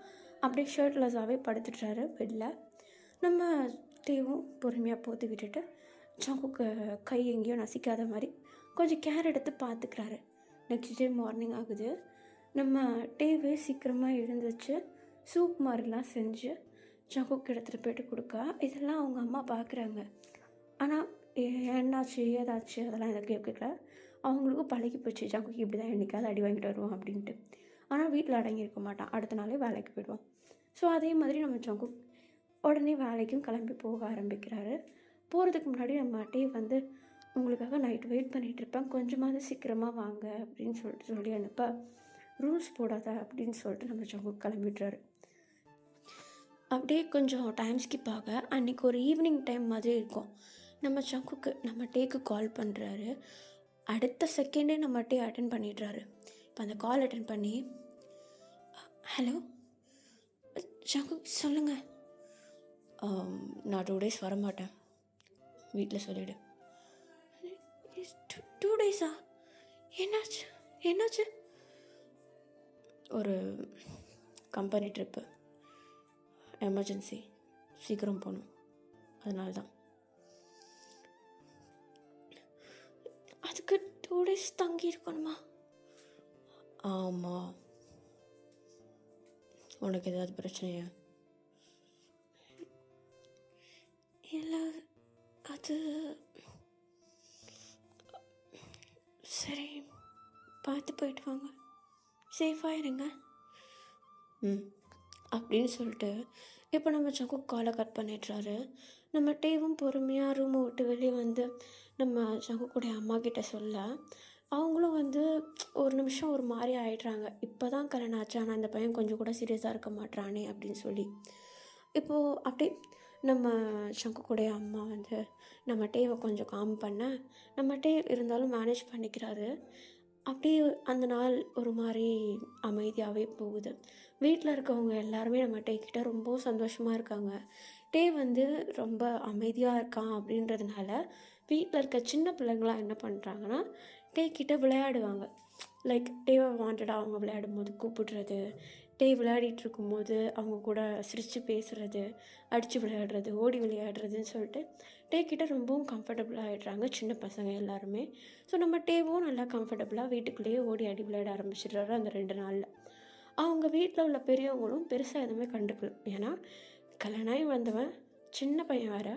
S1: அப்படியே ஷர்ட்லெஸ்ஸாகவே படுத்துட்டுறாரு பெட்டில். நம்ம டேவும் பொறுமையாக போட்டு விட்டுட்டு ஜங்குக்கு கை எங்கேயும் நசிக்காத மாதிரி கொஞ்சம் கேர் எடுத்து பார்த்துக்கிறாரு. நெக்ஸ்ட் டே மார்னிங் ஆகுது. நம்ம டேவே சீக்கிரமாக எழுந்திரிச்சு சூப் மாதிரிலாம் செஞ்சு ஜங்குக்கு எடுத்துகிட்டு போய்ட்டு கொடுக்க இதெல்லாம் அவங்க அம்மா பார்க்குறாங்க. ஆனால் என்னாச்சு ஏதாச்சு அதெல்லாம் எதை கேட்கல. அவங்களுக்கும் பழகி போச்சு ஜங்குக்கு இப்படி தான் என்றைக்காவது அடி வாங்கிட்டு வருவோம் அப்படின்ட்டு. ஆனால் வீட்டில் அடங்கியிருக்க மாட்டான், அடுத்த நாளே வேலைக்கு போயிடுவான். ஸோ அதே மாதிரி நம்ம ஜங்குக் உடனே வேலைக்கும் கிளம்பி போக ஆரம்பிக்கிறாரு. போகிறதுக்கு முன்னாடி நம்ம டே வந்து உங்களுக்காக நைட் வெயிட் பண்ணிகிட்ருப்பேன், கொஞ்சமாவது சீக்கிரமாக வாங்க அப்படின்னு சொல்லி அனுப்ப ரூல்ஸ் போடாத அப்படின்னு சொல்லிட்டு நம்ம ஜங்குக் கிளம்பிடுறாரு. அப்படியே கொஞ்சம் டைம் ஸ்கிப் ஆக அன்றைக்கி ஒரு ஈவினிங் டைம் மாதிரி இருக்கும். நம்ம ஜங்குக்கு நம்ம டேக்கு கால் பண்ணுறாரு. அடுத்த செகண்டே நம்ம டே அட்டன் பண்ணிடுறாரு. இப்போ அந்த கால் அட்டன் பண்ணி, ஹலோ ஜங்குக் சொல்லுங்கள். நான் 2 days வரமாட்டேன், வீட்டில் சொல்லிவிடு. 2 days? என்னாச்சு? ஒரு கம்பெனி ட்ரிப்பு, எமர்ஜென்சி, சீக்கிரம் போகணும், அதனால தான். அதுக்கு 2 days தங்கி இருக்கணுமா? ஆமாம். உனக்கு ஏதாவது பிரச்சனையா? இல்லை, அது சரி, பார்த்து போயிட்டு வாங்க, சேஃபாக இருங்க அப்படின்னு சொல்லிட்டு இப்போ நம்ம ஜங்குக் காலை கட் பண்ணிடுறாரு. நம்ம டேவும் பொறுமையாக ரூமை விட்டு வெளியே வந்து நம்ம ஜங்குக்குடைய அம்மா கிட்ட சொல்ல, அவங்களும் வந்து ஒரு நிமிஷம் ஒரு மாதிரி ஆகிடுறாங்க. இப்போ தான் கல்யாணம் ஆச்சு, ஆனால் அந்த பையன் கொஞ்சம் கூட சீரியஸாக இருக்க மாட்டானே அப்படின்னு சொல்லி. இப்போது அப்படியே நம்ம ஜங்குக்குடைய அம்மா வந்து நம்ம டேவை கொஞ்சம் காம் பண்ண, நம்ம டே இருந்தாலும் மேனேஜ் பண்ணிக்கிறாரு. அப்படியே அந்த நாள் ஒரு மாதிரி அமைதியாகவே போகுது. வீட்டில் இருக்கவங்க எல்லாருமே நம்ம டே கிட்ட ரொம்ப சந்தோஷமாக இருக்காங்க. டே வந்து ரொம்ப அமைதியாக இருக்கான் அப்படின்றதுனால வீட்டில் இருக்க சின்ன பிள்ளைங்களாம் என்ன பண்ணுறாங்கன்னா டே கிட்ட விளையாடுவாங்க. லைக் டேவை வாண்டடாக அவங்க விளையாடும் போது கூப்பிடுறது, டே விளையாடிட்டு இருக்கும்போது அவங்க கூட சிரித்து பேசுகிறது, அடித்து விளையாடுறது, ஓடி விளையாடுறதுன்னு சொல்லிட்டு டே கிட்ட ரொம்பவும் கம்ஃபர்டபுளாக ஆகிடுறாங்க சின்ன பசங்க எல்லாருமே. ஸோ நம்ம டேவும் நல்லா கம்ஃபர்டபுளாக வீட்டுக்குள்ளேயே ஓடி ஆடி விளையாட ஆரம்பிச்சிடுறாரு அந்த 2 நாளில். அவங்க வீட்டில் உள்ள பெரியவங்களும் பெருசாக எதுவுமே கண்டுக்கல. ஏன்னா கல்யாணம் வந்தவன் சின்ன பையன் வேறு.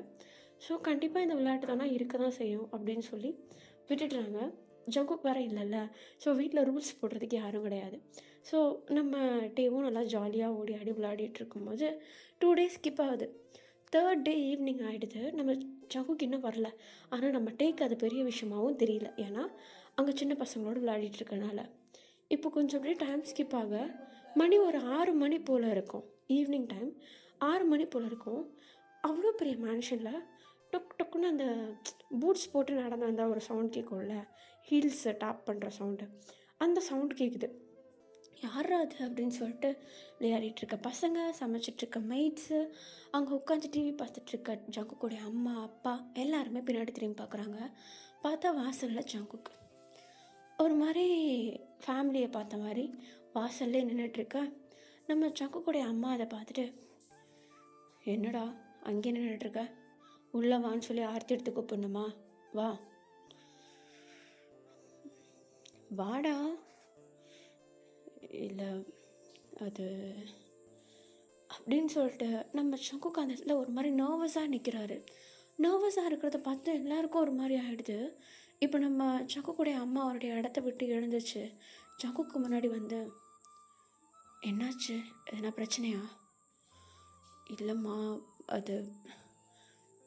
S1: ஸோ கண்டிப்பாக இந்த விளையாட்டு தானே இருக்க தான் செய்யும் அப்படின்னு சொல்லி விட்டுடுறாங்க. ஜங்குக் வேறு இல்லைல்ல, ஸோ வீட்டில் ரூல்ஸ் போடுறதுக்கு யாரும் கிடையாது. ஸோ நம்ம டேவும் நல்லா ஜாலியாக ஓடி ஆடி விளையாடிட்டு இருக்கும்போது 2 days ஸ்கிப் ஆகுது. 3rd day ஈவினிங் ஆகிடுது. நம்ம ஜங்குக் இன்னும் வரல. ஆனால் நம்ம டேக்கு அது பெரிய விஷயமாகவும் தெரியல, ஏன்னா அங்கே சின்ன பசங்களோடு விளையாடிட்டு இருக்கனால. இப்போ கொஞ்சம் அப்படியே டைம் ஸ்கிப் ஆக மணி ஒரு 6 மணி போல் இருக்கும். ஈவினிங் டைம் 6 மணி போல் இருக்கும். அவ்வளோ பெரிய மேன்ஷனில் டொக் டொக்குன்னு அந்த பூட்ஸ் போட்டு நடந்து வந்தால் ஒரு சவுண்ட் கேட்கும்ல, ஹீல்ஸை டாப் பண்ணுற சவுண்டு, அந்த சவுண்டு கேட்குது. யாரா அது அப்படின்னு சொல்லிட்டு விளையாடிட்டுருக்க பசங்க, சமைச்சிட்ருக்க மெய்ட்ஸு, அங்கே உட்காந்து டிவி பார்த்துட்ருக்க ஜங்குக்குடைய அம்மா அப்பா எல்லாருமே பின்னாடி திரும்பி பார்க்குறாங்க. பார்த்தா வாசலில் ஜங்குக்கு ஒரு மாதிரி ஃபேமிலியை பார்த்த மாதிரி வாசல்லே நின்றுட்டுருக்க. நம்ம ஜங்குக்குடைய அம்மா அதை பார்த்துட்டு, என்னடா அங்கே நின்றுட்டுருக்க, உள்ளே வான்னு சொல்லி ஆர்த்தி எடுத்து கூப்பிடணுமா, வா வாடா. இல்லை அது அப்படின்னு சொல்லிட்டு நம்ம சங்குக்கு அந்த இடத்துல ஒரு மாதிரி நர்வஸாக நிற்கிறாரு. நர்வஸாக இருக்கிறத பார்த்து எல்லாருக்கும் ஒரு மாதிரி ஆகிடுது. இப்போ நம்ம சங்குக்குடைய அம்மா அவருடைய இடத்த விட்டு எழுந்துச்சு சங்குக்கு முன்னாடி வந்து, என்னாச்சு, எதனா பிரச்சனையா? இல்லைம்மா, அது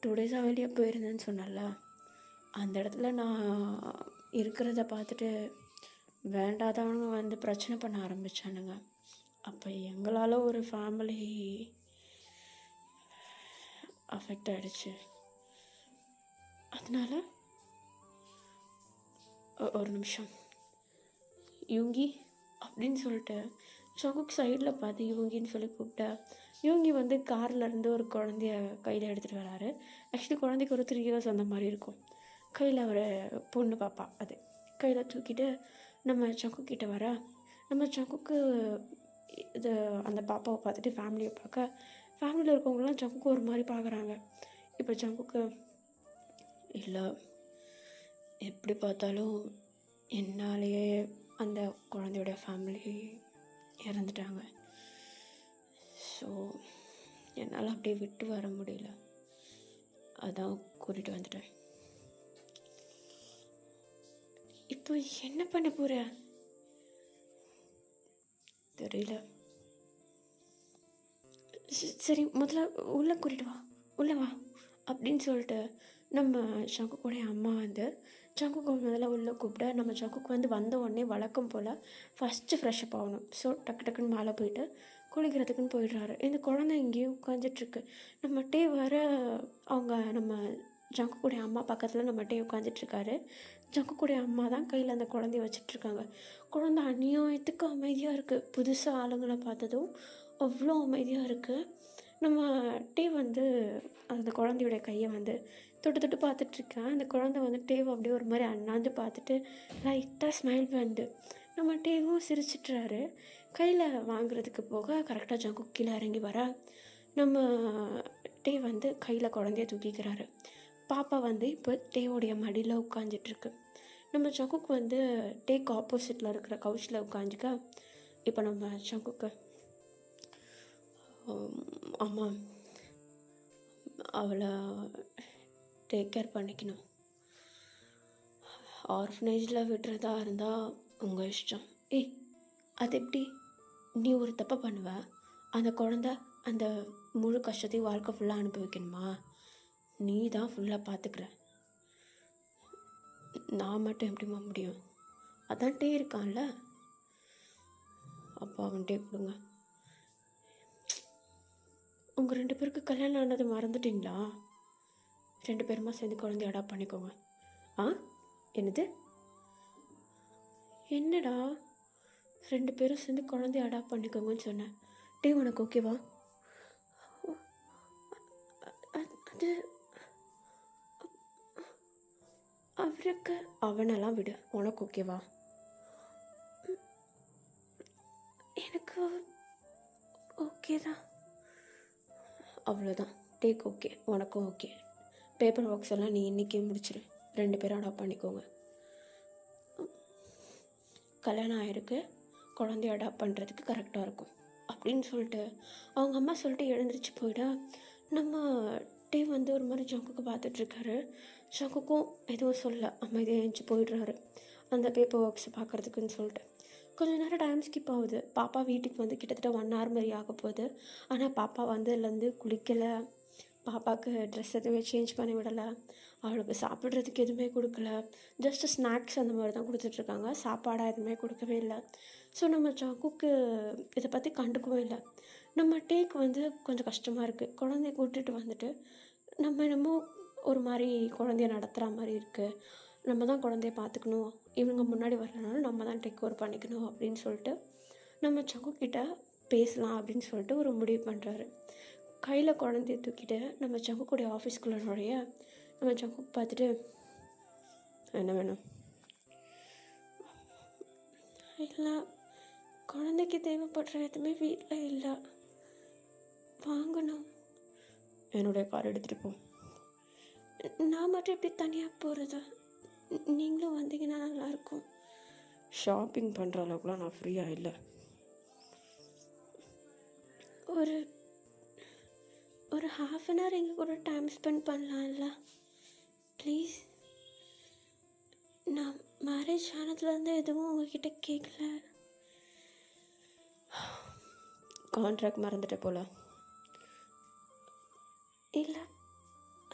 S1: 2 டேஸாக வெளியே போயிருந்தேன்னு சொன்னல, அந்த இடத்துல நான் இருக்கிறத பார்த்துட்டு வேண்டாதவங்க வந்து பிரச்சனை பண்ண ஆரம்பித்தானுங்க. அப்போ எங்களால் ஒரு ஃபேமிலி அஃபெக்ட் ஆகிடுச்சு. அதனால் ஒரு நிமிஷம் யூங்கி அப்படின்னு சொல்லிட்டு சங்குக் சைடில் பார்த்து யூங்கின்னு சொல்லி கூப்பிட்டா, யூங்கி வந்து கார்லேருந்து ஒரு குழந்தைய கையில் எடுத்துகிட்டு வராரு. ஆக்சுவலி குழந்தைக்கு ஒரு 3 இயர்ஸ் அந்த மாதிரி இருக்கும். கையில் ஒரு பொண்ணு பாப்பா அது கையில் தூக்கிட்டு நம்ம சங்குக்கிட்ட வர, நம்ம சங்குக்கு இது அந்த பாப்பாவை பார்த்துட்டு ஃபேமிலியை பார்க்க, ஃபேமிலியில் இருக்கவங்களாம் சங்குக்கு ஒரு மாதிரி பார்க்குறாங்க. இப்போ சங்குக்கு, இல்லை எப்படி பார்த்தாலும் என்னாலேயே அந்த குழந்தையோட ஃபேமிலி இறந்துட்டாங்க. ஸோ என்னால் அப்படியே விட்டு வர முடியல, அதான் கூட்டிகிட்டு வந்துட்டேன். இப்போ என்ன பண்ண போகிற? தெரியல. சரி, முதல்ல உள்ளே கூட்டிகிட்டு வா, உள்ளே வா அப்படின்னு சொல்லிட்டு நம்ம சங்குக்குடைய அம்மா வந்து சங்குக்கு முதல்ல உள்ளே கூப்பிட, நம்ம சங்குக்கு வந்து வந்த உடனே வழக்கம் போல் ஃபஸ்ட்டு ஃப்ரெஷ்அப் ஆகணும். ஸோ டக்கு டக்குன்னு மேலே போயிட்டு குளிக்கிறதுக்குன்னு போயிடுறாரு. இந்த குழந்தை இங்கேயும் உட்காந்துட்ருக்கு. நம்ம டே வர அவங்க நம்ம ஜங்குக்குடைய அம்மா பக்கத்தில் நம்ம டே உட்காந்துட்ருக்காரு. ஜங்குக்குடைய அம்மா தான் கையில் அந்த குழந்தைய வச்சிட்ருக்காங்க. குழந்தை அநியாயத்துக்கு அமைதியாக இருக்குது. புதுசாக ஆளுங்களை பார்த்ததும் அவ்வளோ அமைதியாக இருக்குது. நம்ம டே வந்து அந்த குழந்தையோடைய கையை வந்து தொட்டு தொட்டு பார்த்துட்ருக்கேன். அந்த குழந்தை வந்து டேவை அப்படியே ஒரு மாதிரி அண்ணாந்து பார்த்துட்டு லைட்டாக ஸ்மைல் வந்து நம்ம டேவும் சிரிச்சிட்றாரு. கையில் வாங்குறதுக்கு போக கரெக்டாக ஜங்கு கீழே இறங்கி வர, நம்ம டே வந்து கையில் குழந்தைய தூக்கிக்கிறாரு. பாப்பா வந்து இப்போ டேவோடைய மடியில் உட்காந்துட்ருக்கு. நம்ம ஜங்குக்கு வந்து டேக்கு ஆப்போசிட்டில் இருக்கிற கவுச்சில் உட்காந்துக்க, இப்போ நம்ம ஜங்குக்கு, ஆமாம், அவளை டேக் கேர் பண்ணிக்கணும். ஆர்ஃபனேஜில் விடுறதா இருந்தால் உங்கள் இஷ்டம். அது எப்படி? நீ ஒரு தப்பை பண்ணுவ, அந்த குழந்த அந்த முழு கஷ்டத்தையும் வாழ்க்கை ஃபுல்லாக அனுபவிக்கணுமா? நீ தான் ஃபுல்லாக பார்த்துக்கிற, நான் மட்டும் எப்படிமா முடியும்? அதான் டே இருக்கான்ல, அப்பா அவன்கிட்டே கொடுங்க. உங்கள் 2 பேருக்கு கல்யாணம் ஆனது மறந்துட்டிங்களா? 2 பேருமா சேர்ந்து குழந்தைய அடாப்ட் பண்ணிக்கோங்க. என்னது? என்னடா 2 பேரும் சேர்ந்து குழந்தைய அடாப்ட் பண்ணிக்கோங்கன்னு சொன்னேன். டே உனக்கு ஓகேவா? அது அவருக்கு, அவனெல்லாம் விடு, உனக்கு ஓகேவா? எனக்கு ஓகே தான். அவ்வளோதான், டேக் ஓகே, உனக்கும் ஓகே. பேப்பர் ஒர்க்ஸ் எல்லாம் நீ இன்றைக்கே முடிச்சிடு. 2 பேரும் அடாப்ட் பண்ணிக்கோங்க. கல்யாணம் ஆகிருக்கு, குழந்தைய அடாப்ட் பண்ணுறதுக்கு கரெக்டாக இருக்கும் அப்படின்னு சொல்லிட்டு அவங்க அம்மா சொல்லிட்டு எழுந்திரிச்சு போயிட, நம்ம டே வந்து ஒரு மாதிரி ஜங்குக்கு பார்த்துட்ருக்காரு. ஜங்குக்கும் எதுவும் சொல்ல அமைதியாக எழுந்துச்சு போயிடுறாரு அந்த பேப்பர் ஒர்க்ஸை பார்க்குறதுக்குன்னு சொல்லிட்டு. கொஞ்சம் நேரம் டைம் ஸ்கிப் ஆகுது. பாப்பா வீட்டுக்கு வந்து கிட்டத்தட்ட 1 hour மாதிரி ஆக போகுது. ஆனால் பாப்பா வந்ததுலேருந்து குளிக்கலை, பாப்பாவுக்கு ட்ரெஸ் எதுவுமே சேஞ்ச் பண்ணி விடலை, அவளுக்கு சாப்பிட்றதுக்கு எதுவுமே கொடுக்கல. ஜஸ்ட்டு ஸ்நாக்ஸ் அந்த மாதிரி தான் கொடுத்துட்ருக்காங்க, சாப்பாடாக எதுவுமே கொடுக்கவே இல்லை. ஸோ நம்ம ஜங்குக்கு இதை பற்றி கண்டுக்கவே இல்லை. நம்ம டேக்கு வந்து கொஞ்சம் கஷ்டமாக இருக்குது. குழந்தைய கூட்டிகிட்டு வந்துட்டு நம்ம என்னமோ ஒரு மாதிரி குழந்தைய நடத்துகிற மாதிரி இருக்குது. நம்ம தான் குழந்தைய பார்த்துக்கணும், இவங்க முன்னாடி வரலனாலும் நம்ம தான் டேக் ஓவர் பண்ணிக்கணும் அப்படின்னு சொல்லிட்டு நம்ம ஜங்குக்கிட்ட பேசலாம் அப்படின்னு சொல்லிட்டு ஒரு முடிவு பண்ணுறாரு. கையில் குழந்தைய தூக்கிட்டு நம்ம ஜங்குக்குடைய ஆஃபீஸ்குள்ளே நுழைய, நம்ம ஜங்கு பார்த்துட்டு, என்ன வேணும்? இல்லை, குழந்தைக்கு தேவைப்படுற எதுவுமே வீட்டில் இல்லை, வாங்கணும். என்னுடைய கார் எடுத்துகிட்டு போ. நான் மட்டும் எப்படி தனியாக போகிறது? நீங்களும் வந்தீங்கன்னா நல்லாயிருக்கும். ஷாப்பிங் பண்ணுற அளவுக்குலாம் நான் ஃப்ரீயாக இல்லை. ஒரு ஒரு ½ எங்கள் கூட டைம் ஸ்பெண்ட் பண்ணலாம்ல ப்ளீஸ். நான் மேரேஜ் ஆனதுலேருந்து எதுவும் உங்ககிட்ட கேட்கல.
S2: கான்ட்ராக்ட் மறந்துட்ட போல.
S1: இல்லை,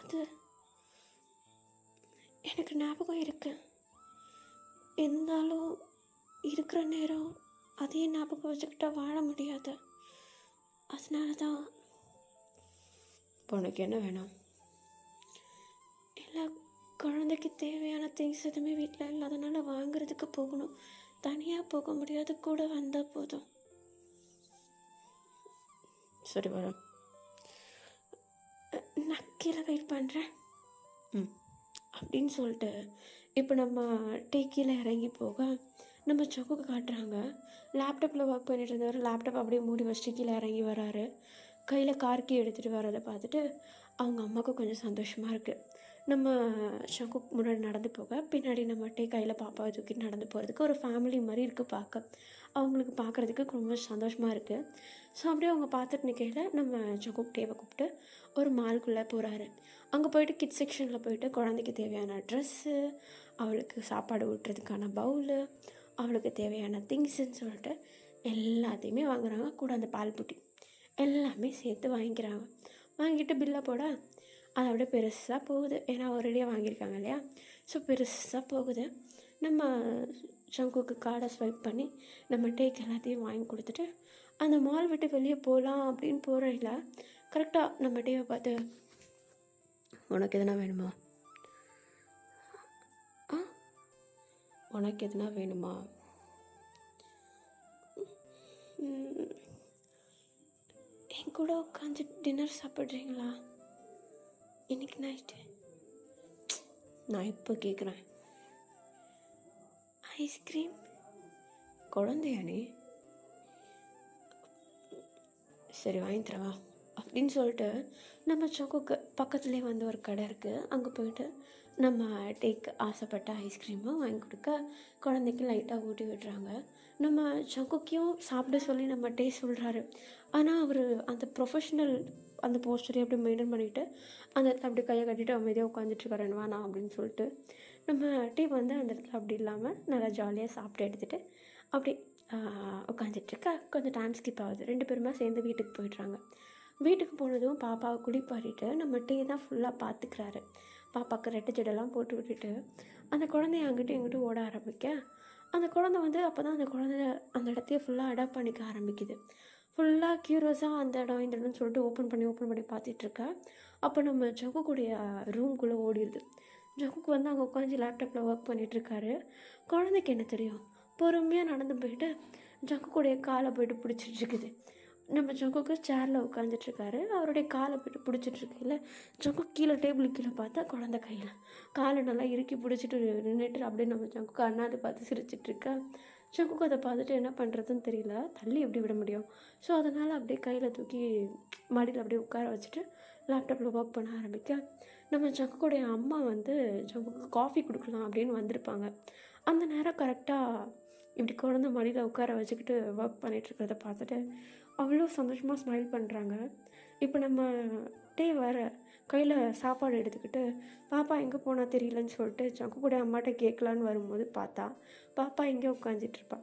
S1: அது எனக்கு ஞாபகம் இருக்கு. இருந்தாலும் இருக்கிற நேரம் அதையும் ஞாபகம் வச்சுக்கிட்டா வாழ முடியாது. அதனால தான்.
S2: உனக்கு என்ன வேணும்?
S1: இல்லை, குழந்தைக்கு தேவையான திங்ஸ் எதுவுமே வீட்டில் இல்லாதனால வாங்குறதுக்கு போகணும். தனியாக போக முடியாது, கூட வந்தால் போதும்.
S2: சரி வரேன்.
S1: நான் கீழே வெயிட் பண்ணுறேன்
S2: ம்
S1: அப்படின்னு சொல்லிட்டு இப்போ நம்ம டீ கீழே இறங்கி போக நம்ம சொக்குக்கு காட்டுறாங்க. லேப்டாப்பில் ஒர்க் பண்ணிட்டு இருந்தவர் லேப்டாப் அப்படியே மூடி வச்சுட்டு கீழே இறங்கி வராரு. கையில் கார்க்கி எடுத்துகிட்டு வரதை பார்த்துட்டு அவங்க அம்மாவுக்கு கொஞ்சம் சந்தோஷமாக இருக்குது. நம்ம சங்குக்கு முன்னாடி நடந்து போக பின்னாடி நம்ம டீ கையில் பாப்பாவை தூக்கிட்டு நடந்து போகிறதுக்கு ஒரு ஃபேமிலி மாதிரி இருக்குது பார்க்க. அவங்களுக்கு பார்க்குறதுக்கு ரொம்ப சந்தோஷமாக இருக்குது. ஸோ அப்படியே அவங்க பார்த்துட்டு நிற்கையில் நம்ம சங்குக் டேவை கூப்பிட்டு ஒரு மால்குள்ளே போகிறாரு. அங்கே போயிட்டு கிட்ஸ் செக்ஷனில் போயிட்டு குழந்தைக்கு தேவையான ட்ரெஸ்ஸு, அவளுக்கு சாப்பாடு ஊட்டுறதுக்கான பவுலு, அவளுக்கு தேவையான திங்ஸுன்னு சொல்லிட்டு எல்லாத்தையுமே வாங்குறாங்க. கூட அந்த பால் புட்டி எல்லாமே சேர்த்து வாங்கிக்கிறாங்க. வாங்கிட்டு பில்லை போட அதை விட பெருசாக போகுது. ஏன்னா ஒரேடியாக வாங்கியிருக்காங்க இல்லையா. ஸோ பெருசாக போகுது. நம்ம சங்குக்கு கார்டை ஸ்வைப் பண்ணி நம்ம டேக் எல்லாத்தையும் வாங்கி கொடுத்துட்டு அந்த மால் விட்டு வெளியே போகலாம் அப்படின்னு போகிறதில்ல கரெக்டாக நம்ம டேவை பார்த்து,
S2: உனக்கு எதுனா வேணுமா?
S1: ஆ
S2: உனக்கு எதுனா வேணுமா?
S1: என் கூட உட்காந்து டின்னர் சாப்பிட்றீங்களா இன்னைக்கு நைட்டு?
S2: நான் இப்போ கேட்குறேன்.
S1: ஐஸ்கிரீம்?
S2: குழந்தையா நீ? சரி வாங்கி தரவா
S1: அப்படின்னு சொல்லிட்டு நம்ம சங்குக்கு பக்கத்துலேயே வந்து ஒரு கடை இருக்குது. அங்கே போயிட்டு நம்ம டேக் ஆசைப்பட்ட ஐஸ்கிரீமும் வாங்கி கொடுக்க குழந்தைக்கு லைட்டாக ஊட்டி விடுறாங்க. நம்ம சங்குக்கையும் சாப்பிட சொல்லி நம்ம டே சொல்கிறாரு. ஆனால் அவர் அந்த ப்ரொஃபஷ்னல் அந்த போஸ்டரை அப்படி மெயின்டைன் பண்ணிவிட்டு அந்த இடத்துல அப்படி கையை கட்டிட்டு அமைதியாக உட்காந்துட்ருக்காரு வேணாம் அப்படின்னு சொல்லிட்டு. நம்ம டீ வந்து அந்த இடத்துல அப்படி இல்லாமல் நல்லா ஜாலியாக சாப்பிட்டு எடுத்துகிட்டு அப்படி உட்காந்துட்ருக்கா. கொஞ்சம் டைம் ஸ்கிப் ஆகுது. 2 பேருமா சேர்ந்து வீட்டுக்கு போயிடுறாங்க. வீட்டுக்கு போனதும் பாப்பாவை குளிப்பாட்டிட்டு நம்ம டீ தான் ஃபுல்லாக பார்த்துக்கிறாரு. பாப்பாவுக்கு ரெட்டை ஜடெல்லாம் போட்டு விட்டுட்டு அந்த குழந்தைய அங்கிட்டும் இங்கிட்டும் ஓட ஆரம்பிக்க அந்த குழந்தை வந்து அப்போ தான் அந்த குழந்தை அந்த இடத்தையே ஃபுல்லாக அடாப்ட் பண்ணிக்க ஆரம்பிக்குது. ஃபுல்லாக க்யூரியஸாக அந்த இடம் இந்த இடம்னு சொல்லிட்டு ஓப்பன் பண்ணி பார்த்துட்ருக்கா. அப்போ நம்ம ஜங்குக்குடைய ரூம்குள்ளே ஓடிடுது. ஜங்குக்கு வந்து அங்கே உட்காந்து லேப்டாப்பில் ஒர்க் பண்ணிகிட்ருக்காரு. குழந்தைக்கு என்ன தெரியும், பொறுமையாக நடந்து போயிட்டு ஜங்குக்குடைய காலை போய்ட்டு பிடிச்சிட்ருக்குது. நம்ம ஜங்குக்கு சேரில் உட்காந்துட்ருக்காரு. அவருடைய காலை போய்ட்டு பிடிச்சிட்ருக்கையில் ஜங்கு கீழே டேபிளுக்கு கீழே பார்த்தா குழந்தை கையில் காலை நல்லா இறுக்கி பிடிச்சிட்டு நின்றுட்டு அப்படியே நம்ம ஜங்குக்கு அண்ணாந்து பார்த்து சிரிச்சிட்ருக்கா. ஜங்குக்கு அதை பார்த்துட்டு என்ன பண்ணுறதுன்னு தெரியல, தள்ளி எப்படி விட முடியும். ஸோ அதனால் அப்படியே கையில் தூக்கி மடியில் அப்படியே உட்கார வச்சுட்டு லேப்டாப்பில் ஒர்க் பண்ண ஆரம்பிக்க நம்ம ஜங்குக்குடைய அம்மா வந்து ஜங்குக்கு காஃபி கொடுக்கலாம் அப்படின்னு வந்திருப்பாங்க. அந்த நேரம் கரெக்டாக இப்படி குழந்தை மடியில் உட்கார வச்சுக்கிட்டு ஒர்க் பண்ணிகிட்ருக்கிறத பார்த்துட்டு அவ்வளோ சந்தோஷமாக ஸ்மைல் பண்ணுறாங்க. இப்போ நம்ம டே வர கையில் சாப்பாடு எடுத்துக்கிட்டு பாப்பா எங்கே போனால் தெரியலன்னு சொல்லிட்டு ஜங்கு கூட அம்மாட்ட கேட்கலான்னு வரும்போது பார்த்தா பாப்பா எங்கே உட்காந்துட்ருப்பா.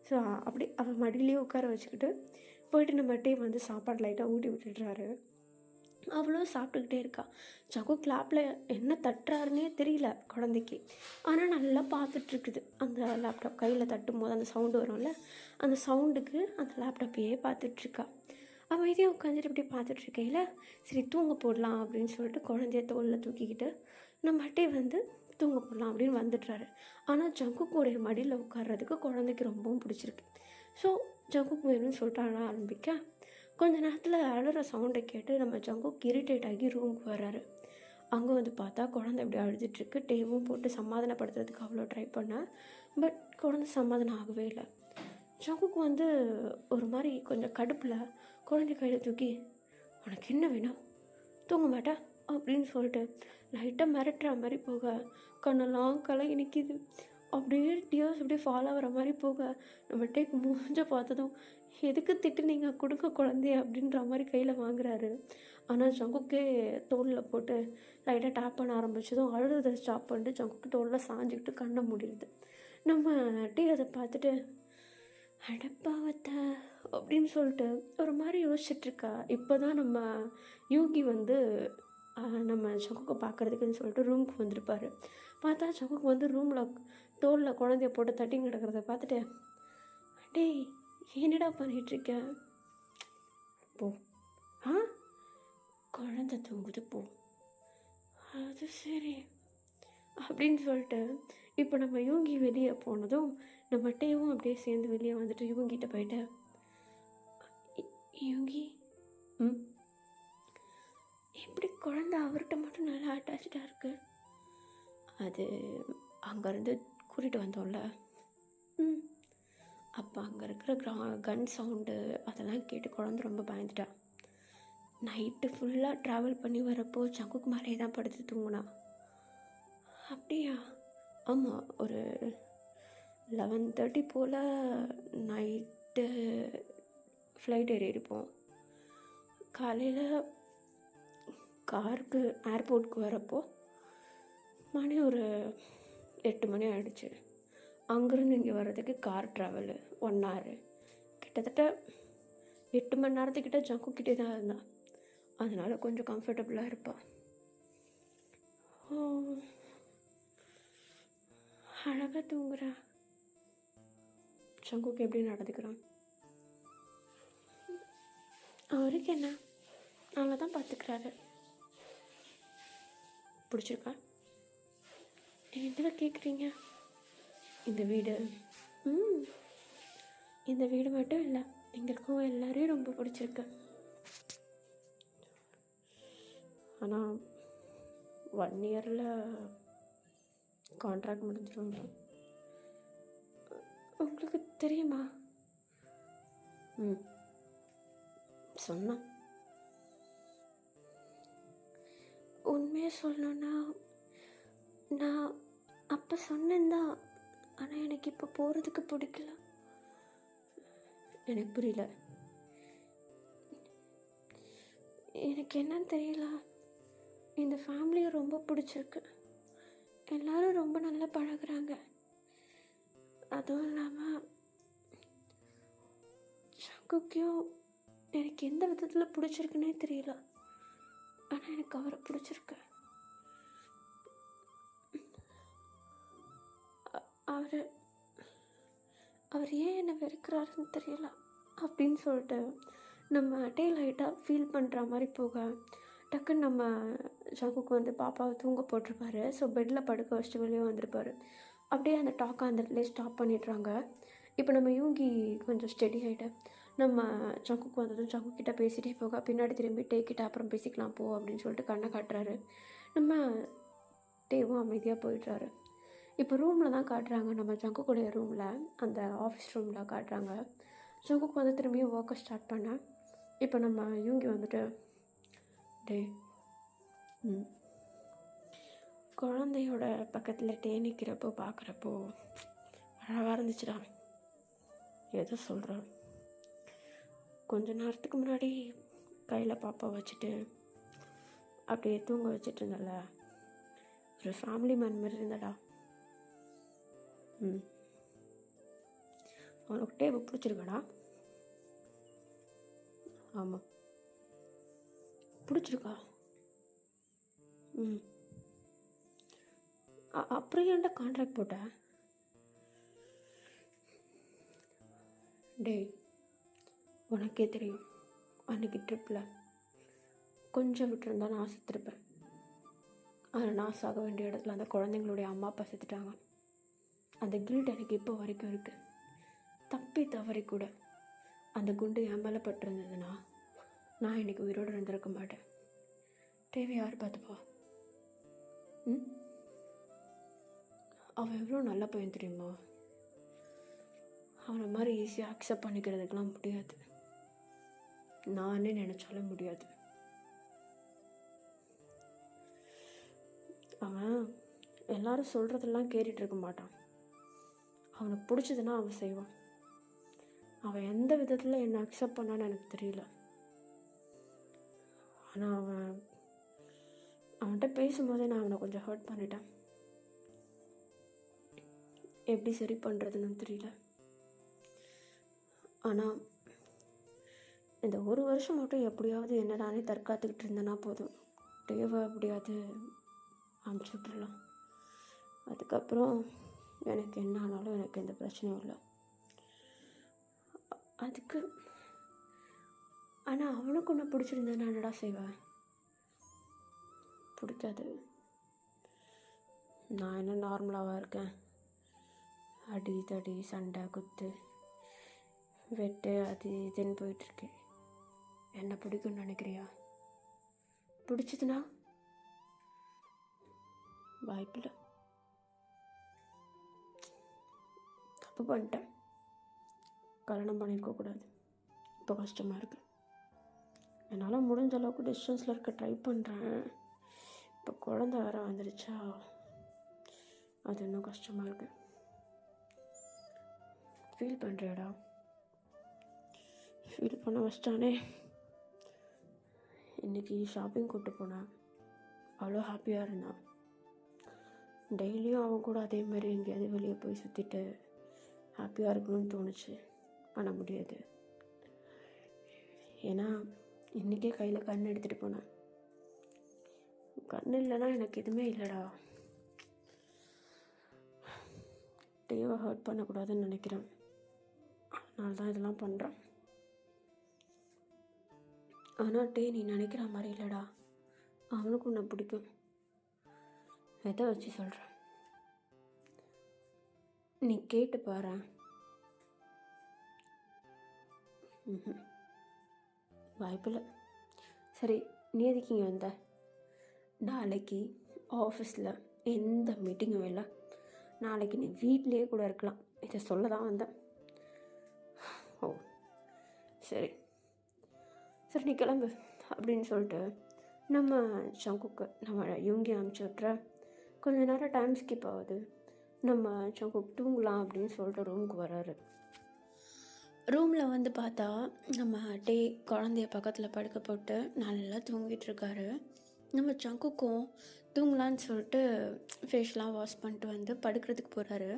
S1: ஸோ அப்படி அவள் மடியிலேயே உட்கார வச்சுக்கிட்டு போயிட்டு நம்ம டே வந்து சாப்பாடு லைட்டாக ஊட்டி விட்டுடுறாரு. அவ்வளோ சாப்பிட்டுக்கிட்டே இருக்கா. ஜங்கு கிளாப்பில் என்ன தட்டுறாருன்னே தெரியல குழந்தைக்கு. ஆனால் நல்லா பார்த்துட்ருக்குது. அந்த லேப்டாப் கையில் தட்டும் போது அந்த சவுண்டு வரும்ல, அந்த சவுண்டுக்கு அந்த லேப்டாப்பையே பார்த்துட்ருக்கா. அமைதியாக உட்காந்துட்டு இப்படி பார்த்துட்ருக்கையில் சரி தூங்க போடலாம் அப்படின்னு சொல்லிட்டு குழந்தைய தோளில் தூக்கிக்கிட்டு நம்ம டே வந்து தூங்க போடலாம் அப்படின்னு வந்துடுறாரு. ஆனால் ஜங்குக்குடைய மடியில் உட்கார்றதுக்கு குழந்தைக்கு ரொம்பவும் பிடிச்சிருக்கு. ஸோ ஜங்குக்கு வேணும்னு சொல்லிட்டு அழ ஆரம்பிக்க கொஞ்ச நேரத்தில் அழுகிற சவுண்டை கேட்டு நம்ம ஜங்குக்கு இரிட்டேட் ஆகி ரூமுக்கு வர்றாரு. அங்கே வந்து பார்த்தா குழந்தை இப்படி அழுதுட்டுருக்கு. டேவும் போட்டு சமாதானப்படுத்துறதுக்கு அவ்வளோ ட்ரை பண்ணேன். பட் குழந்தை சமாதானம் ஆகவே இல்லை. ஜங்குக்கு வந்து ஒரு மாதிரி கொஞ்சம் கடுப்பில் குழந்தை கையில் தூக்கி உனக்கு என்ன வேணும், தூங்க மாட்டா அப்படின்னு சொல்லிட்டு லைட்டாக மிரட்டுற மாதிரி போக கண்ணெல்லாம் கலங்கி நிற்கிது. அப்படியே டியர்ஸ் அப்படியே ஃபாலோ ஆகிற மாதிரி போக நம்ம டேக் மூஞ்ச பார்த்ததும் எதுக்கு திட்டுனீங்க, கொடுக்க குழந்தைய அப்படின்ற மாதிரி கையில் வாங்குறாரு. ஆனால் ஜங்குக்கே தோளில் போட்டு லைட்டாக டேப் பண்ண ஆரம்பிச்சதும் அழுறதை ஸ்டாப் பண்ணிட்டு ஜங்குக்கு தோளில் சாஞ்சிக்கிட்டு கண்ணை மூடிடுது. நம்ம அதை பார்த்துட்டு அடப்பாவத்தை அப்படின்னு சொல்லிட்டு ஒரு மாதிரி யோசிச்சுட்ருக்கா. இப்போ தான் நம்ம யூகி வந்து நம்ம ஜங்குக்கை பார்க்குறதுக்குன்னு சொல்லிட்டு ரூமுக்கு வந்திருப்பார். பார்த்தா ஜங்குக்கு வந்து ரூமில் தோளில் குழந்தைய போட்டு தட்டி கிடக்கிறத பார்த்துட்டு, டேய் என்னடா பண்ணிகிட்ருக்க, போ, ஆ குழந்தை தூங்குது போ, அது சரி அப்படின்னு சொல்லிட்டு இப்போ நம்ம யூங்கி வெளியே போனதும் நம்ம டேவும் அப்படியே சேர்ந்து வெளியே வந்துட்டு யூங்கிட்ட போயிட்டு, யூங்கி எப்படி குழந்தை அவர்கிட்ட மட்டும் நல்லா அட்டாச்சாக இருக்கு? அது அங்கேருந்து கூட்டிகிட்டு வந்தோம்ல, அப்போ அங்கே இருக்கிற கன் சவுண்டு அதெல்லாம் கேட்டு குழந்தை ரொம்ப பயந்துட்டா. நைட்டு ஃபுல்லாக ட்ராவல் பண்ணி வரப்போ ஜங்குக்கு மேலே தான் படுத்து தூங்கினா. அப்படியா? ஆமாம், ஒரு 11:30 போல் நைட்டு ஃப்ளைட் ஏறியிருப்போம். காலையில் காருக்கு ஏர்போர்ட்டுக்கு வரப்போ மணி ஒரு 8 மணி ஆகிடுச்சு. அங்கேருந்து இங்கே வர்றதுக்கு கார் ட்ராவலு 1 hour. கிட்டத்தட்ட 8 மணி நேரத்துக்கிட்ட ஜங்குக்கிட்டே தான் இருந்தான். அதனால் கொஞ்சம் கம்ஃபர்டபுளாக இருப்பாள். அழகாக தூங்குறா. ஜங்குக்கு எப்படி நடந்துக்கிறான்? அவருக்கு என்ன, அவளை தான் பார்த்துக்கிறாரு. பிடிச்சிருக்கா? என்னதான் கேட்குறீங்க? இந்த வீடு இந்த வீடு மட்டும் இல்லை, இங்கே இருக்கவங்க எல்லாரையும் ரொம்ப பிடிச்சிருக்கு. ஆனால் 1 yearல் கான்ட்ராக்ட் முடிஞ்சிடும். உங்களுக்கு தெரியுமா? சொன்னா. உண்மையை சொல்லணுன்னா நான் அப்போ சொன்னேன்தான், ஆனால் எனக்கு இப்போ போகிறதுக்கு பிடிக்கல. எனக்கு புரியல. எனக்கு என்னன்னு தெரியல, இந்த ஃபேமிலியை ரொம்ப பிடிச்சிருக்கு. எல்லோரும் ரொம்ப நல்லா பழகுறாங்க. அதுவும் இல்லாமல் ஜங்குக்கையும் எனக்கு எந்த விதத்தில் பிடிச்சிருக்குன்னே தெரியல, ஆனால் எனக்கு அவரை பிடிச்சிருக்கு. அவர் ஏன் என்னை வெறுக்கிறாருன்னு தெரியல அப்படின்னு சொல்லிட்டு நம்ம லைட்டாக ஃபீல் பண்ணுற மாதிரி போக டக்குன்னு நம்ம ஜங்குக்கு வந்து பாப்பாவை தூங்க போட்டிருப்பாரு. ஸோ பெட்டில் படுக்க வச்சுட்டு வெளியே வந்திருப்பார். அப்படியே அந்த டாக்கை அந்த இடத்துல ஸ்டாப் பண்ணிடுறாங்க. இப்போ நம்ம யூங்கி கொஞ்சம் ஸ்டெடி ஆகிட்டு நம்ம ஜங்குக்கு வந்ததும் ஜங்குக்கிட்ட பேசிகிட்டே போக பின்னாடி திரும்பி டேக்கிட்ட அப்புறம் பேசிக்கலாம் போ அப்படின்னு சொல்லிட்டு கண்ணை காட்டுறாரு. நம்ம டேவும் அமைதியாக போயிடுறாரு. இப்போ ரூமில் தான் காட்டுறாங்க, நம்ம ஜங்குக்குடைய ரூமில், அந்த ஆஃபீஸ் ரூமில் காட்டுறாங்க. ஜங்குக்கு வந்து திரும்பியும் ஒர்க்கை ஸ்டார்ட் பண்ணேன். இப்போ நம்ம யூங்கி வந்துட்டு, டே குழந்தையோட பக்கத்தில் நிற்கிறப்போ பார்க்குறப்போ அழகாக இருந்துச்சுடா. எதை சொல்கிறேன், கொஞ்ச நேரத்துக்கு முன்னாடி கையில் பாப்பா வச்சுட்டு அப்படியே தூங்க வச்சுட்டு இருந்தல, ஒரு ஃபேமிலி மேன் மாதிரி இருந்தடா. உனக்கு டேவை பிடிச்சிருக்கடா? ஆமாம், பிடிச்சிருக்கா? அப்புறம் ஏன்டா கான்ட்ராக்ட் போட்ட? டேய், உனக்கே தெரியும், அன்றைக்கி ட்ரிப்பில் கொஞ்சம் விட்டுருந்தா நான் செத்துருப்பேன். ஆனால் நான் சாக வேண்டிய இடத்துல அந்த குழந்தைங்களுடைய அம்மா அப்பா செத்துட்டாங்க. அந்த கில்ட் எனக்கு இப்போ வரைக்கும் இருக்குது. தப்பி தவறி கூட அந்த குண்டு என் மேலே பட்டிருந்ததுன்னா நான் இன்றைக்கி உயிரோடு இருந்திருக்க மாட்டேன். தேவை யார் பார்த்துப்பா? அவன் எவ்வளோ நல்ல பையன் தெரியுமா? அவனை மாதிரி ஈஸியாக அக்செப்ட் பண்ணிக்கிறதுக்கெலாம் முடியாது. நானே நினச்சாலும் முடியாது. அவன் எல்லாரும் சொல்கிறதெல்லாம் கேட்டுட்ருக்க மாட்டான். அவனுக்கு பிடிச்சதுன்னா அவன் செய்வான். அவன் எந்த விதத்தில் என்னை அக்செப்ட் பண்ணான்னு எனக்கு தெரியல.
S2: ஆனால் அவன்கிட்ட பேசும்போதே நான் அவனை கொஞ்சம் ஹர்ட் பண்ணிட்டேன். எப்படி சரி பண்ணுறதுன்னு தெரியல. ஆனால் இந்த ஒரு வருஷம் மட்டும் எப்படியாவது என்ன நானே தற்காத்துக்கிட்டு இருந்தேன்னா போதும். தேவை எப்படியாவது அமுச்சு விட்டுடலாம். அதுக்கப்புறம் எனக்கு என்ன ஆனாலும் எனக்கு எந்த பிரச்சனையும் இல்லை. அதுக்கு ஆனால் அவனுக்கு ஒன்று பிடிச்சிருந்தா நான் என்னடா செய்வேன்? பிடிக்காது. நான் என்ன நார்மலாக இருக்கேன்? அடி தடி சண்டை குத்து வெட்டு அது இதுன்னு போயிட்டுருக்கேன். என்ன பிடிக்கும்னு நினைக்கிறியா? பிடிச்சதுன்னா வாய்ப்பில்லை. தப்பு பண்ணிட்டேன். கல்யாணம் பண்ணியிருக்கக்கூடாது. இப்போ கஷ்டமாக இருக்குது. என்னால் முடிஞ்ச அளவுக்கு டிஸ்டன்ஸில் இருக்க ட்ரை பண்ணுறேன். இப்போ குழந்த வேறு வந்துடுச்சா, அது இன்னும் கஷ்டமாக இருக்குது. ஃபீல் பண்ணுறியாடா? ஃபீல் பண்ண வச்சிட்டானே. இன்றைக்கி ஷாப்பிங் கூப்பிட்டு போனேன். அவ்வளோ ஹாப்பியாக இருந்தான். டெய்லியும் அவன் கூட அதேமாதிரி எங்கேயாவது வெளியே போய் சுற்றிட்டு ஹாப்பியாக இருக்கணும்னு தோணுச்சு. பண்ண முடியாது. ஏன்னா இன்றைக்கே கையில் கண் எடுத்துகிட்டு போனேன். கண் இல்லைன்னா எனக்கு எதுவுமே இல்லைடா. டேவை ஹர்ட் பண்ணக்கூடாதுன்னு நினைக்கிறேன். அதனால தான் இதெல்லாம் பண்ணுறேன். ஆனால் டே நீ நினைக்கிற மாதிரி இல்லைடா. அவனுக்கு உன்னை பிடிக்கும். எதை வச்சு சொல்கிறேன்? நீ கேட்டு பாரு. வாய்ப்பில்லை. சரி, நீ எதுக்கு இங்கே வந்த? நாளைக்கு ஆஃபீஸில் எந்த மீட்டிங்கும் இல்லை. நாளைக்கு நீ வீட்லேயே கூட இருக்கலாம். இதை சொல்ல தான் வந்தேன். ஓ சரி சரி, நீ கிளம்பு அப்படின்னு சொல்லிட்டு நம்ம சங்குக்கு நம்ம யுங்கி அனுப்பிச்சி விட்ற. கொஞ்ச நேரம் டைம் ஸ்கிப் ஆகுது. நம்ம சங்குக்கு தூங்கலாம் அப்படின்னு சொல்லிட்டு ரூமுக்கு வராரு. ரூமில் வந்து பார்த்தா நம்ம டே குழந்தைய பக்கத்தில் படுக்க போட்டு நல்லா தூங்கிட்டு இருக்காரு. நம்ம சங்குக்கும் தூங்கலான்னு சொல்லிட்டு ஃபேஸ்லாம் வாஷ் பண்ணிட்டு வந்து படுக்கிறதுக்கு போகிறாரு.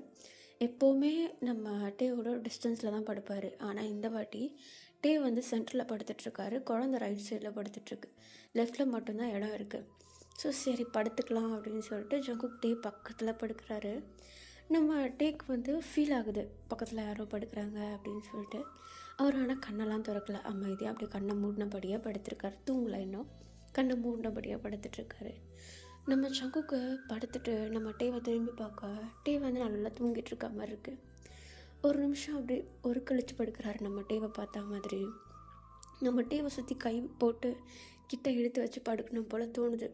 S2: எப்போவுமே நம்ம டேவோட டிஸ்டன்ஸில் தான் படுப்பார். ஆனால் இந்த வாட்டி டே வந்து சென்டரில் படுத்துட்ருக்காரு. குழந்தை ரைட் சைடில் படுத்துட்ருக்கு. லெஃப்டில் மட்டும்தான் இடம் இருக்குது. ஸோ சரி படுத்துக்கலாம் அப்படின்னு சொல்லிட்டு ஜங்குக் டே பக்கத்தில் படுக்கிறாரு. நம்ம டேக்கு வந்து ஃபீல் ஆகுது பக்கத்தில் யாரோ படுக்கிறாங்க அப்படின்னு சொல்லிட்டு. அவர் ஆனால் கண்ணெல்லாம் திறக்கல. அமைதியாக அப்படி கண்ணை மூடினபடியாக படுத்துருக்காரு. தூங்கலை இன்னும். கண்ணை மூடினபடியாக படுத்துட்ருக்காரு. நம்ம சங்குக்கு படுத்துட்டு நம்ம டேவை திரும்பி பார்க்க டே வந்து நல்லா தூங்கிட்டு இருக்க மாதிரி இருக்குது. ஒரு நிமிஷம் அப்படி ஒரு கழிச்சு படுக்கிறாரு. நம்ம டேவை பார்த்தா மாதிரி நம்ம டேவை சுற்றி கை போட்டு கிட்ட இழுத்து வச்சு படுக்கணும் போல் தோணுது.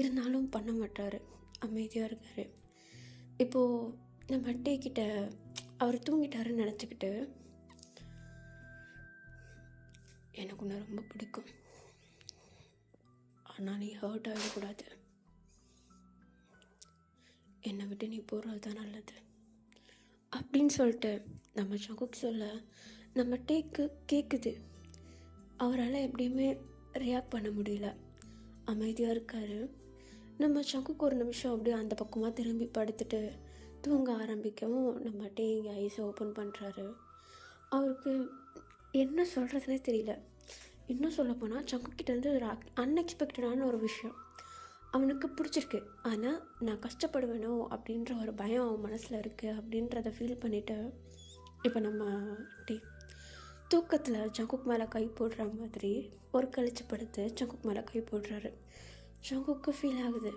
S2: இருந்தாலும் பண்ண மாட்டார். அமைதியாக இருக்கார். இப்போது நம்ம டே கிட்ட அவர் தூங்கிட்டாருன்னு நினச்சிக்கிட்டு, எனக்கு ஒன்று ரொம்ப பிடிக்கும், ஆனால் நீ ஹர்ட் ஆகிடக்கூடாது, என்னை விட்டு நீ போகிறது தான் நல்லது அப்படின்னு சொல்லிட்டு நம்ம சங்குக்கு சொல்ல நம்ம டேக்கு கேட்குது. அவரால் எப்படியுமே ரியாக்ட் பண்ண முடியல. அமைதியாக இருக்கார். நம்ம சங்குக்கு ஒரு நிமிஷம் அப்படியே அந்த பக்கமாக திரும்பி படுத்துட்டு தூங்க ஆரம்பிக்கவும் நம்ம டே இங்கே ஐஸை ஓப்பன் பண்ணுறாரு. அவருக்கு என்ன சொல்கிறதுனே தெரியல. இன்னும் சொல்லப்போனால் சங்குக்கிட்டேருந்து ஒரு அன்எக்ஸ்பெக்டடான ஒரு விஷயம் அவனுக்கு பிடிச்சிருக்கு. ஆனால் நான் கஷ்டப்படுவேனோ அப்படின்ற ஒரு பயம் அவன் மனசில் இருக்குது. அப்படின்றத ஃபீல் பண்ணிவிட்டு இப்போ நம்ம டே தூக்கத்தில் ஜங்குக் மேலே கை போடுற மாதிரி ஒரு கழிச்சு படுத்து ஜங்குக் மேலே கை போடுறாரு. ஜங்குக்கு ஃபீல் ஆகுது.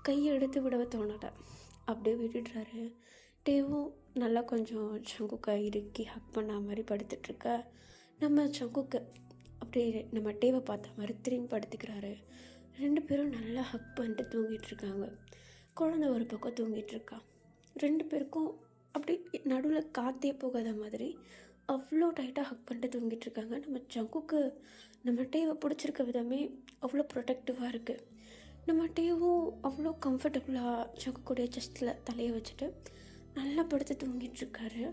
S2: கையை எடுத்து விடவே தோணலை. அப்படியே விட்டுடுறாரு. டேவும் நல்லா கொஞ்சம் ஜங்குக்கை இறுக்கி ஹக் பண்ண மாதிரி படுத்துட்ருக்க நம்ம ஜங்குக்கு அப்படியே நம்ம டேவை பார்த்த மாதிரி திரும்பி படுத்துக்கிறாரு. 2 பேரும் நல்லா ஹக் பண்ணிட்டு தூங்கிட்டுருக்காங்க. குழந்தை ஒரு பக்கம் தூங்கிட்டுருக்கா. 2 பேருக்கும் அப்படி நடுவில் காற்றே போகாத மாதிரி அவ்வளோ டைட்டாக ஹக் பண்ணிட்டு தூங்கிட்டுருக்காங்க. நம்ம ஜங்குக்கு நம்ம டேவை பிடிச்சிருக்க விதமே அவ்வளோ ப்ரொடெக்டிவாக இருக்குது. நம்ம டேவும் அவ்வளோ கம்ஃபர்டபுளாக ஜங்குக்குடைய செஸ்ட்டில் தலையை வச்சுட்டு நல்லா படுத்து தூங்கிட்டுருக்காரு.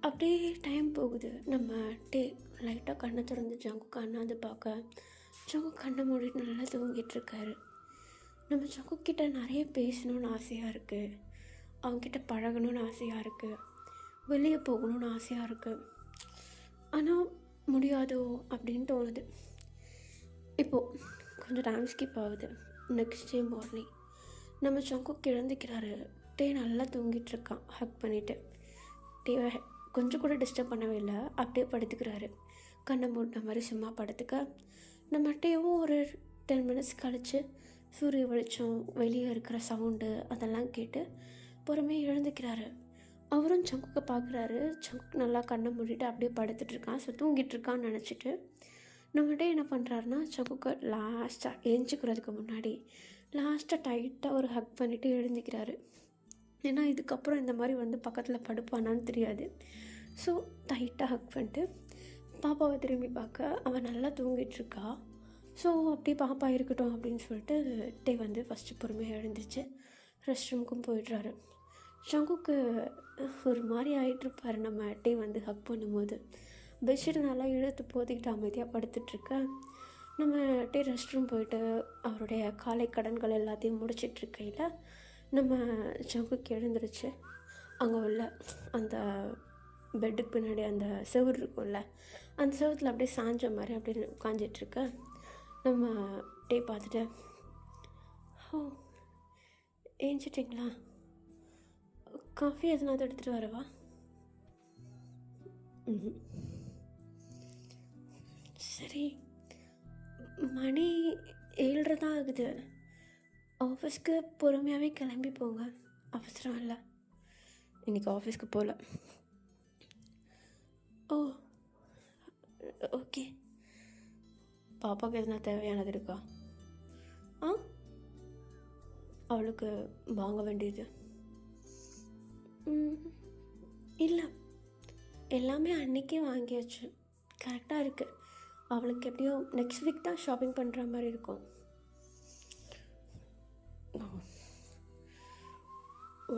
S2: அப்படியே டைம் போகுது. நம்ம டே லைட்டாக கண்ணை திறந்து ஜங்குக்கு அண்ணாந்து பார்க்க ஜங்கு கண்ணை மூடிட்டு நல்லா தூங்கிட்டுருக்காரு. நம்ம ஜங்குக்கிட்ட நிறைய பேசணுன்னு ஆசையாக இருக்குது, அவங்கக்கிட்ட பழகணுன்னு ஆசையாக இருக்குது, வெளியே போகணுன்னு ஆசையாக இருக்குது. ஆனால் முடியாதோ அப்படின்னு தோணுது. இப்போது கொஞ்சம் டைம் ஸ்கிப் ஆகுது. நெக்ஸ்ட் டே மார்னிங் நம்ம ஜங்குக் எழுந்திக்கிறாரு. டே நல்லா தூங்கிட்டுருக்கான் ஹக் பண்ணிவிட்டு. டேவை கொஞ்சம் கூட டிஸ்டர்ப் பண்ணவே இல்லை, அப்படியே படுத்துக்கிறாரு. கண்ணை மூடின மாதிரி சும்மா படுத்துக்க நம்ம டேவும் ஒரு 10 minutes கழித்து சூரிய வெளிச்சம், வெளியே இருக்கிற சவுண்டு அதெல்லாம் கேட்டு பொறுமையாக எழுந்துக்கிறாரு. அவரும் ஜங்குக்கை பார்க்குறாரு. ஜங்குக் நல்லா கண்ணை மூடிட்டு அப்படியே படுத்துட்ருக்கான். ஸோ தூங்கிட்டுருக்கான்னு நினச்சிட்டு நம்ம டே என்ன பண்ணுறாருன்னா, ஜங்குக்கை லாஸ்ட்டாக எழுஞ்சிக்கிறதுக்கு முன்னாடி லாஸ்ட்டாக டைட்டாக ஒரு ஹக் பண்ணிவிட்டு எழுந்திக்கிறாரு. ஏன்னா இதுக்கப்புறம் இந்த மாதிரி வந்து பக்கத்தில் படுப்பானான்னு தெரியாது. ஸோ டைட்டாக ஹக் பண்ணிட்டு பாப்பாவை திரும்பி பார்க்க அவன் நல்லா தூங்கிட்டுருக்கா. ஸோ அப்படியே பாப்பா இருக்கட்டும் அப்படின்னு சொல்லிட்டு டே வந்து ஃபஸ்ட்டு பொறுமையாக எழுந்துச்சு ரெஸ்ட் ரூமுக்கும் போயிடுறாரு. ஜங்குக்கு ஒரு மாதிரி ஆகிட்டுருப்பார் நம்ம டே வந்து ஹக் பண்ணும்போது. பெட்ஷீட் நல்லா இழுத்து போத்திக்கிட்டு அமைதியாக படுத்துட்ருக்க நம்ம டே ரெஸ்ட் ரூம் போயிட்டு அவருடைய காலை கடன்கள் எல்லாத்தையும் முடிச்சிட்ருக்கையில் நம்ம ஜங்குக்கு எழுந்துருச்சு. அங்கே உள்ள அந்த பெட்டுக்கு பின்னாடி அந்த செவுரு இருக்கும்ல, அந்த செவத்தில் அப்படியே சாஞ்ச மாதிரி அப்படியே உட்காந்துட்ருக்க நம்ம டே பார்த்துட்டு, ஓ ஏஞ்சிட்டிங்களா, காஃபி எதுனாவது எடுத்துகிட்டு வரவா? சரி, மணி 7:30 தான் ஆகுது. ஆஃபீஸ்க்கு பொறுமையாகவே கிளம்பி போங்க, அவசரம் இல்லை. இன்றைக்கி ஆஃபீஸ்க்கு போகல. ஓ ஓகே. பாப்பாவுக்கு எதுனா தேவையானது இருக்கா? அவளுக்கு வாங்க வேண்டியது இல்லை, எல்லாமே அன்றைக்கே வாங்கியாச்சு, கரெக்டாக இருக்குது. அவளுக்கு எப்படியும் நெக்ஸ்ட் வீக் தான் ஷாப்பிங் பண்ணுற மாதிரி இருக்கும்.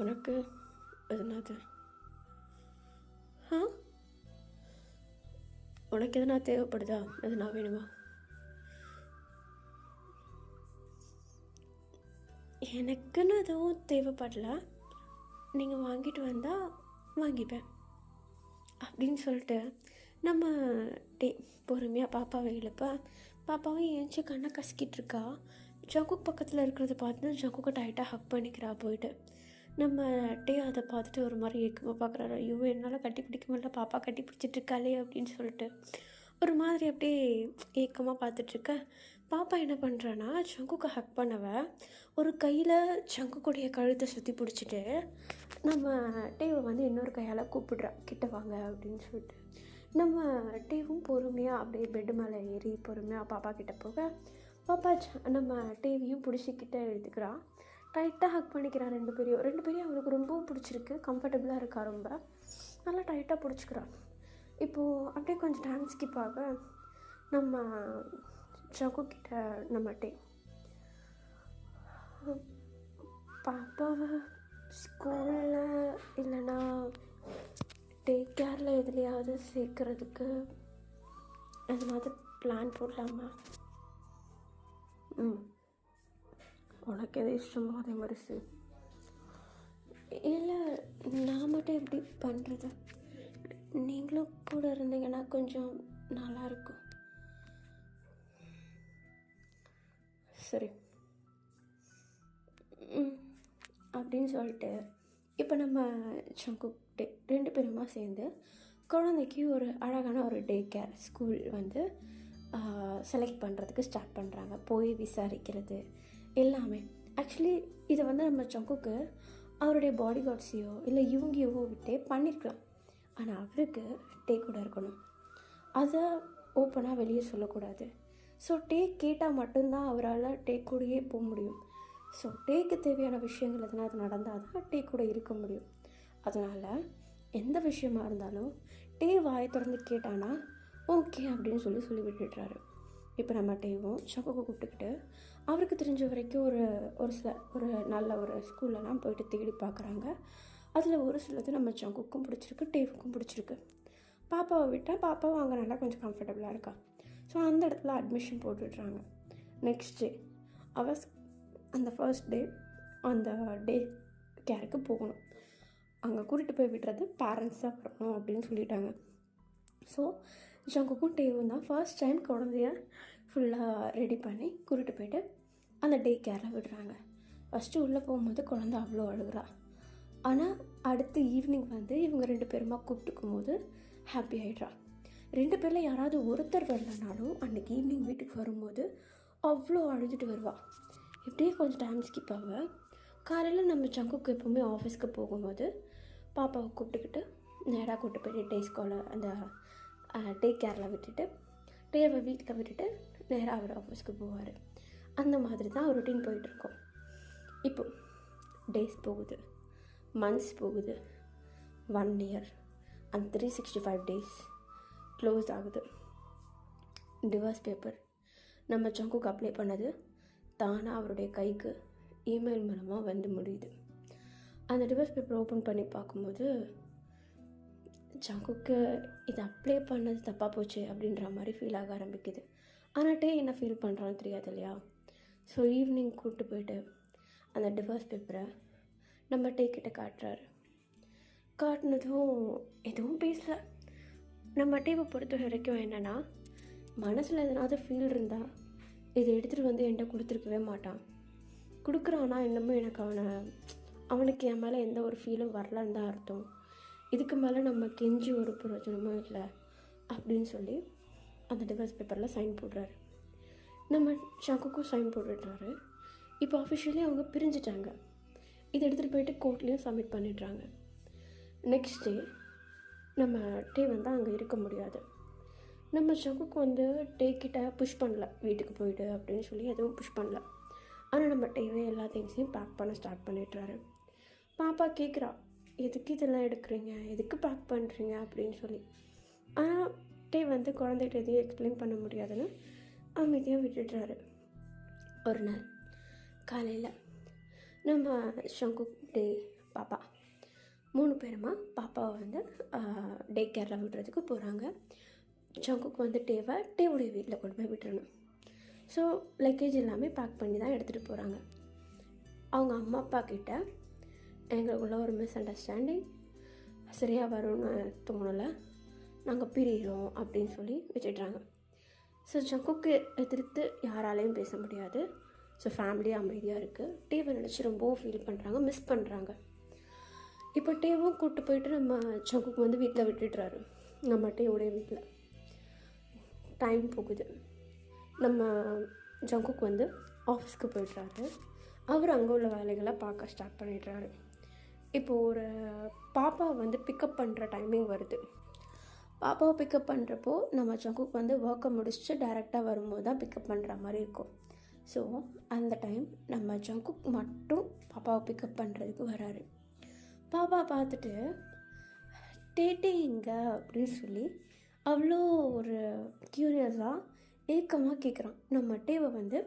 S2: உனக்கு எதுனாது உனக்கு எதுனா தேவைப்படுதா? எதுனா வேணுமா? எனக்குன்னு எதுவும் தேவைப்படல, நீங்கள் வாங்கிட்டு வந்தால் வாங்கிப்பேன் அப்படின்னு சொல்லிட்டு நம்ம பொறுமையாக பாப்பாவை எழுப்ப பாப்பாவும் ஏஞ்சி கண்ணை கசக்கிட்டு இருக்கா. ஜங்குக் பக்கத்தில் இருக்கிறத பார்த்து ஜங்குக்கை டைட்டாக ஹக் பண்ணிக்கிறா போயிட்டு. நம்ம அதை பார்த்துட்டு ஒரு மாதிரி ஏக்கமாக பார்க்குறாரு. ஐயோ என்னால் கட்டி பிடிக்க முடியல, பாப்பா கட்டி பிடிச்சிட்ருக்காளே அப்படின்னு சொல்லிட்டு ஒரு மாதிரி அப்படியே ஏக்கமாக பார்த்துட்ருக்க. பாப்பா என்ன பண்ணுறான்னா, ஜங்குக்கை ஹக் பண்ணவ ஒரு கையில் ஜங்குக்குடைய கழுத்தை சுற்றி பிடிச்சிட்டு நம்ம டேவை வந்து இன்னொரு கையால் கூப்பிடுறா, கிட்ட வாங்க அப்படின்னு சொல்லிட்டு. நம்ம டேவும் பொறுமையாக அப்படியே பெட்டு மேலே ஏறி பொறுமையாக பாப்பா கிட்டே போக பாப்பா நம்ம டேவியும் பிடிச்சிக்கிட்ட எழுதுக்கிறான். டைட்டாக ஹக் பண்ணிக்கிறான் ரெண்டு பேரையும் அவளுக்கு ரொம்பவும் பிடிச்சிருக்கு, கம்ஃபர்டபுளாக இருக்கா, ரொம்ப நல்லா டைட்டாக பிடிச்சிக்கிறான். இப்போது அப்படியே கொஞ்சம் டைம் ஸ்கிப் ஆக நம்ம ஜங்குக்கிட்ட நம்ம பாப்பாவை ஸ்கூலில் இல்லைன்னா டேக் கேரில் எதுலையாவது சேர்க்குறதுக்கு எதுனாவது பிளான் போடலாமா? உனக்கு எது இஷ்டமோ அதே மாதிரி சரி. இல்லை, நான் மட்டும் எப்படி பண்ணுறது? நீங்களும் கூட இருந்தீங்கன்னா கொஞ்சம் நல்லாயிருக்கும். சரி அப்படின்னு சொல்லிட்டு இப்போ நம்ம ஜங்குக் ரெண்டு பேருமா சேர்ந்து குழந்தைக்கு ஒரு அழகான ஒரு டே கேர் ஸ்கூல் வந்து செலக்ட் பண்ணுறதுக்கு ஸ்டார்ட் பண்ணுறாங்க. போய் விசாரிக்கிறது எல்லாமே. ஆக்சுவலி இதை வந்து நம்ம ஜங்குக்கு அவருடைய பாடி கார்ட்ஸையோ இல்லை இவங்கையோ விட்டே பண்ணியிருக்கலாம். ஆனால் அவருக்கு டே கூட இருக்கணும், அதை ஓப்பனாக வெளியே சொல்லக்கூடாது. ஸோ கேட்டால் மட்டும்தான் அவரால் கூடயே போக முடியும். ஸோ டேக்கு தேவையான விஷயங்கள் எதுனா அது நடந்தால் தான் கூட இருக்க முடியும். அதனால் எந்த விஷயமா இருந்தாலும் வாயை திறந்து கேட்டானா ஓகே அப்படின்னு சொல்லி விட்டுடுறாரு. இப்போ நம்ம டேவும் ஜங்குக்கை கூப்பிட்டுக்கிட்டு அவருக்கு தெரிஞ்ச வரைக்கும் ஒரு நல்ல ஒரு ஸ்கூல்லலாம் போயிட்டு தேடி பார்க்குறாங்க. அதில் ஒரு சிலது நம்ம ஜங்குக்கும் பிடிச்சிருக்கு, டேவுக்கும் பிடிச்சிருக்கு. பாப்பாவை விட்டால் பாப்பாவும் அங்கே நல்லா கொஞ்சம் கம்ஃபர்டபுளாக இருக்கா. ஸோ அந்த இடத்துல அட்மிஷன் போட்டுடுறாங்க. நெக்ஸ்ட் டே அந்த ஃபர்ஸ்ட் டே அந்த டே கேருக்கு போகணும். அங்கே கூட்டிகிட்டு போய் விடுறது பேரண்ட்ஸ் தான் வரணும் அப்படின்னு சொல்லிட்டாங்க. ஸோ ஜங்குக்கும் டேவும் தான் ஃபர்ஸ்ட் டைம் குழந்தைய ஃபுல்லாக ரெடி பண்ணி கூட்டிகிட்டு போயிட்டு அந்த டே கேரில் விடுறாங்க. ஃபஸ்ட்டு உள்ளே போகும்போது குழந்தை அவ்வளோ அழுகிறா. ஆனால் அடுத்து ஈவினிங் வந்து இவங்க 2 பேருமா கூப்பிட்டுக்கும் போது ஹாப்பி ஆகிடுறா. 2 பேரில் யாராவது ஒருத்தர் வரலனாலும் அன்றைக்கி ஈவினிங் வீட்டுக்கு வரும்போது அவ்வளோ அழுதுட்டு வருவாள். இப்படியே கொஞ்சம் டைம் ஸ்கிப் ஆக காலையில் நம்ம ஜங்குக்கு எப்போவுமே ஆஃபீஸ்க்கு போகும்போது பாப்பாவை கூப்பிட்டுக்கிட்டு நேராக கூப்பிட்டு போய்ட்டு டே ஸ்காலர் அந்த டே கேரில் விட்டுட்டு டேவை வீட்டில் விட்டுட்டு நேராக அவர் ஆஃபீஸ்க்கு போவார். அந்த மாதிரி தான் ரொட்டீன் போயிட்டுருக்கோம். இப்போது டேஸ் போகுது, மந்த்ஸ் போகுது, 1 year and 365 days க்ளோஸ் ஆகுது. டிவோர்ஸ் பேப்பர் நம்ம ஜங்குக்கு அப்ளை பண்ணது தானாக அவருடைய கைக்கு இமெயில் மூலமாக வந்து முடியுது. அந்த டிவோர்ஸ் பேப்பர் ஓப்பன் பண்ணி பார்க்கும்போது ஜங்குக்கு இது அப்ளை பண்ணது தப்பாக போச்சு அப்படின்ற மாதிரி ஃபீல் ஆக ஆரம்பிக்குது. ஆனால் டே என்ன ஃபீல் பண்ணுறான்னு தெரியாது இல்லையா? ஸோ ஈவினிங் கூப்பிட்டு போயிட்டு அந்த டிவோர்ஸ் பேப்பரை நம்ம டே கிட்ட காட்டுறாரு. காட்டினதும் எதுவும் பேசல. நம்ம டேவை பொறுத்த வரைக்கும் என்னென்னா, மனசில் எதனாவது ஃபீல் இருந்தால் இதை எடுத்துகிட்டு வந்து என்கிட்ட கொடுத்துருக்கவே மாட்டான். கொடுக்குறான்னா இன்னமும் எனக்கு அவனுக்கு என் மேலே எந்த ஒரு ஃபீலும் வரலன்னு தான் அர்த்தம். இதுக்கு மேலே நம்ம கெஞ்சி ஒரு பிரயோஜனமும் இல்லை அப்படின்னு சொல்லி அந்த டிவோர்ஸ் பேப்பரில் சைன் போடுறாரு. நம்ம ஷங்குக்கும் சைன் போட்டுடுறாரு. இப்போ அஃபிஷியலி அவங்க பிரிஞ்சிட்டாங்க. இதை எடுத்துகிட்டு போயிட்டு கோர்ட்லேயும் சப்மிட் பண்ணிடுறாங்க. நெக்ஸ்ட் டே நம்ம டே வந்து அங்கே இருக்க முடியாது. நம்ம ஷங்குக்கு வந்து டே கிட்ட புஷ் பண்ணல, வீட்டுக்கு போயிடு அப்படின்னு சொல்லி எதுவும் புஷ் பண்ணல. ஆனால் நம்ம டேவே எல்லா திங்ஸையும் பேக் பண்ண ஸ்டார்ட் பண்ணிடுறாரு. பாப்பா கேட்குறா, எதுக்கு இதெல்லாம் எடுக்கிறீங்க, எதுக்கு பேக் பண்ணுறீங்க அப்படின்னு சொல்லி. ஆனால் டே வந்து குழந்தைகிட்ட எதையும் எக்ஸ்பிளைன் பண்ண முடியாதுன்னு அமைதியாக விட்டுடுறாரு. ஒரு நாள் காலையில் நம்ம ஷங்கு, டே, பாப்பா 3 பேருமா பாப்பாவை வந்து டே கேரில் விடுறதுக்கு போகிறாங்க. ஷங்குக்கு வந்து டேவுடைய வீட்டில் கொண்டு போய் விட்டுறணும். ஸோ லக்கேஜ் எல்லாமே பேக் பண்ணி தான் எடுத்துகிட்டு போகிறாங்க. அவங்க அம்மா அப்பா கிட்ட எங்களுக்குள்ள ஒரு மிஸ் அண்டர்ஸ்டாண்டிங், சரியாக வரும்னு தோணலை, நாங்கள் பிரிகிறோம் அப்படின்னு சொல்லி வச்சிடுறாங்க. ஸோ ஜங்குக்கு எதிர்த்து யாராலையும் பேச முடியாது. ஸோ ஃபேமிலி அமைதியாக இருக்குது. டேவை நினச்சி ரொம்பவும் ஃபீல் பண்ணுறாங்க, மிஸ் பண்ணுறாங்க. இப்போ டேவும் கூப்பிட்டு போயிட்டு நம்ம ஜங்குக்கு வந்து வீட்டில் விட்டுடுறாரு. நம்ம டேவுடைய வீட்டில் டைம் போகுது. நம்ம ஜங்குக்கு வந்து ஆஃபீஸ்க்கு போய்ட்றாரு. அவர் அங்கே உள்ள வேலைகளை பார்க்க ஸ்டார்ட் பண்ணிடுறாரு. இப்போது ஒரு பாப்பாவை வந்து பிக்கப் பண்ணுற டைமிங் வருது. பாப்பாவை பிக்கப் பண்ணுறப்போ நம்ம ஜங்குக்கு வந்து ஒர்க்கை முடிச்சுட்டு டைரெக்டாக வரும்போது தான் பிக்கப் பண்ணுற மாதிரி இருக்கும். ஸோ அந்த டைம் நம்ம ஜங்குக் மட்டும் பாப்பாவை பிக்கப் பண்ணுறதுக்கு வராரு. பாப்பா பார்த்துட்டு டேட்டே எங்க அப்படின்னு சொல்லி அவ்வளோ ஒரு க்யூரியஸாக ஏக்கமாக கேட்குறான். நம்ம டேவை வந்து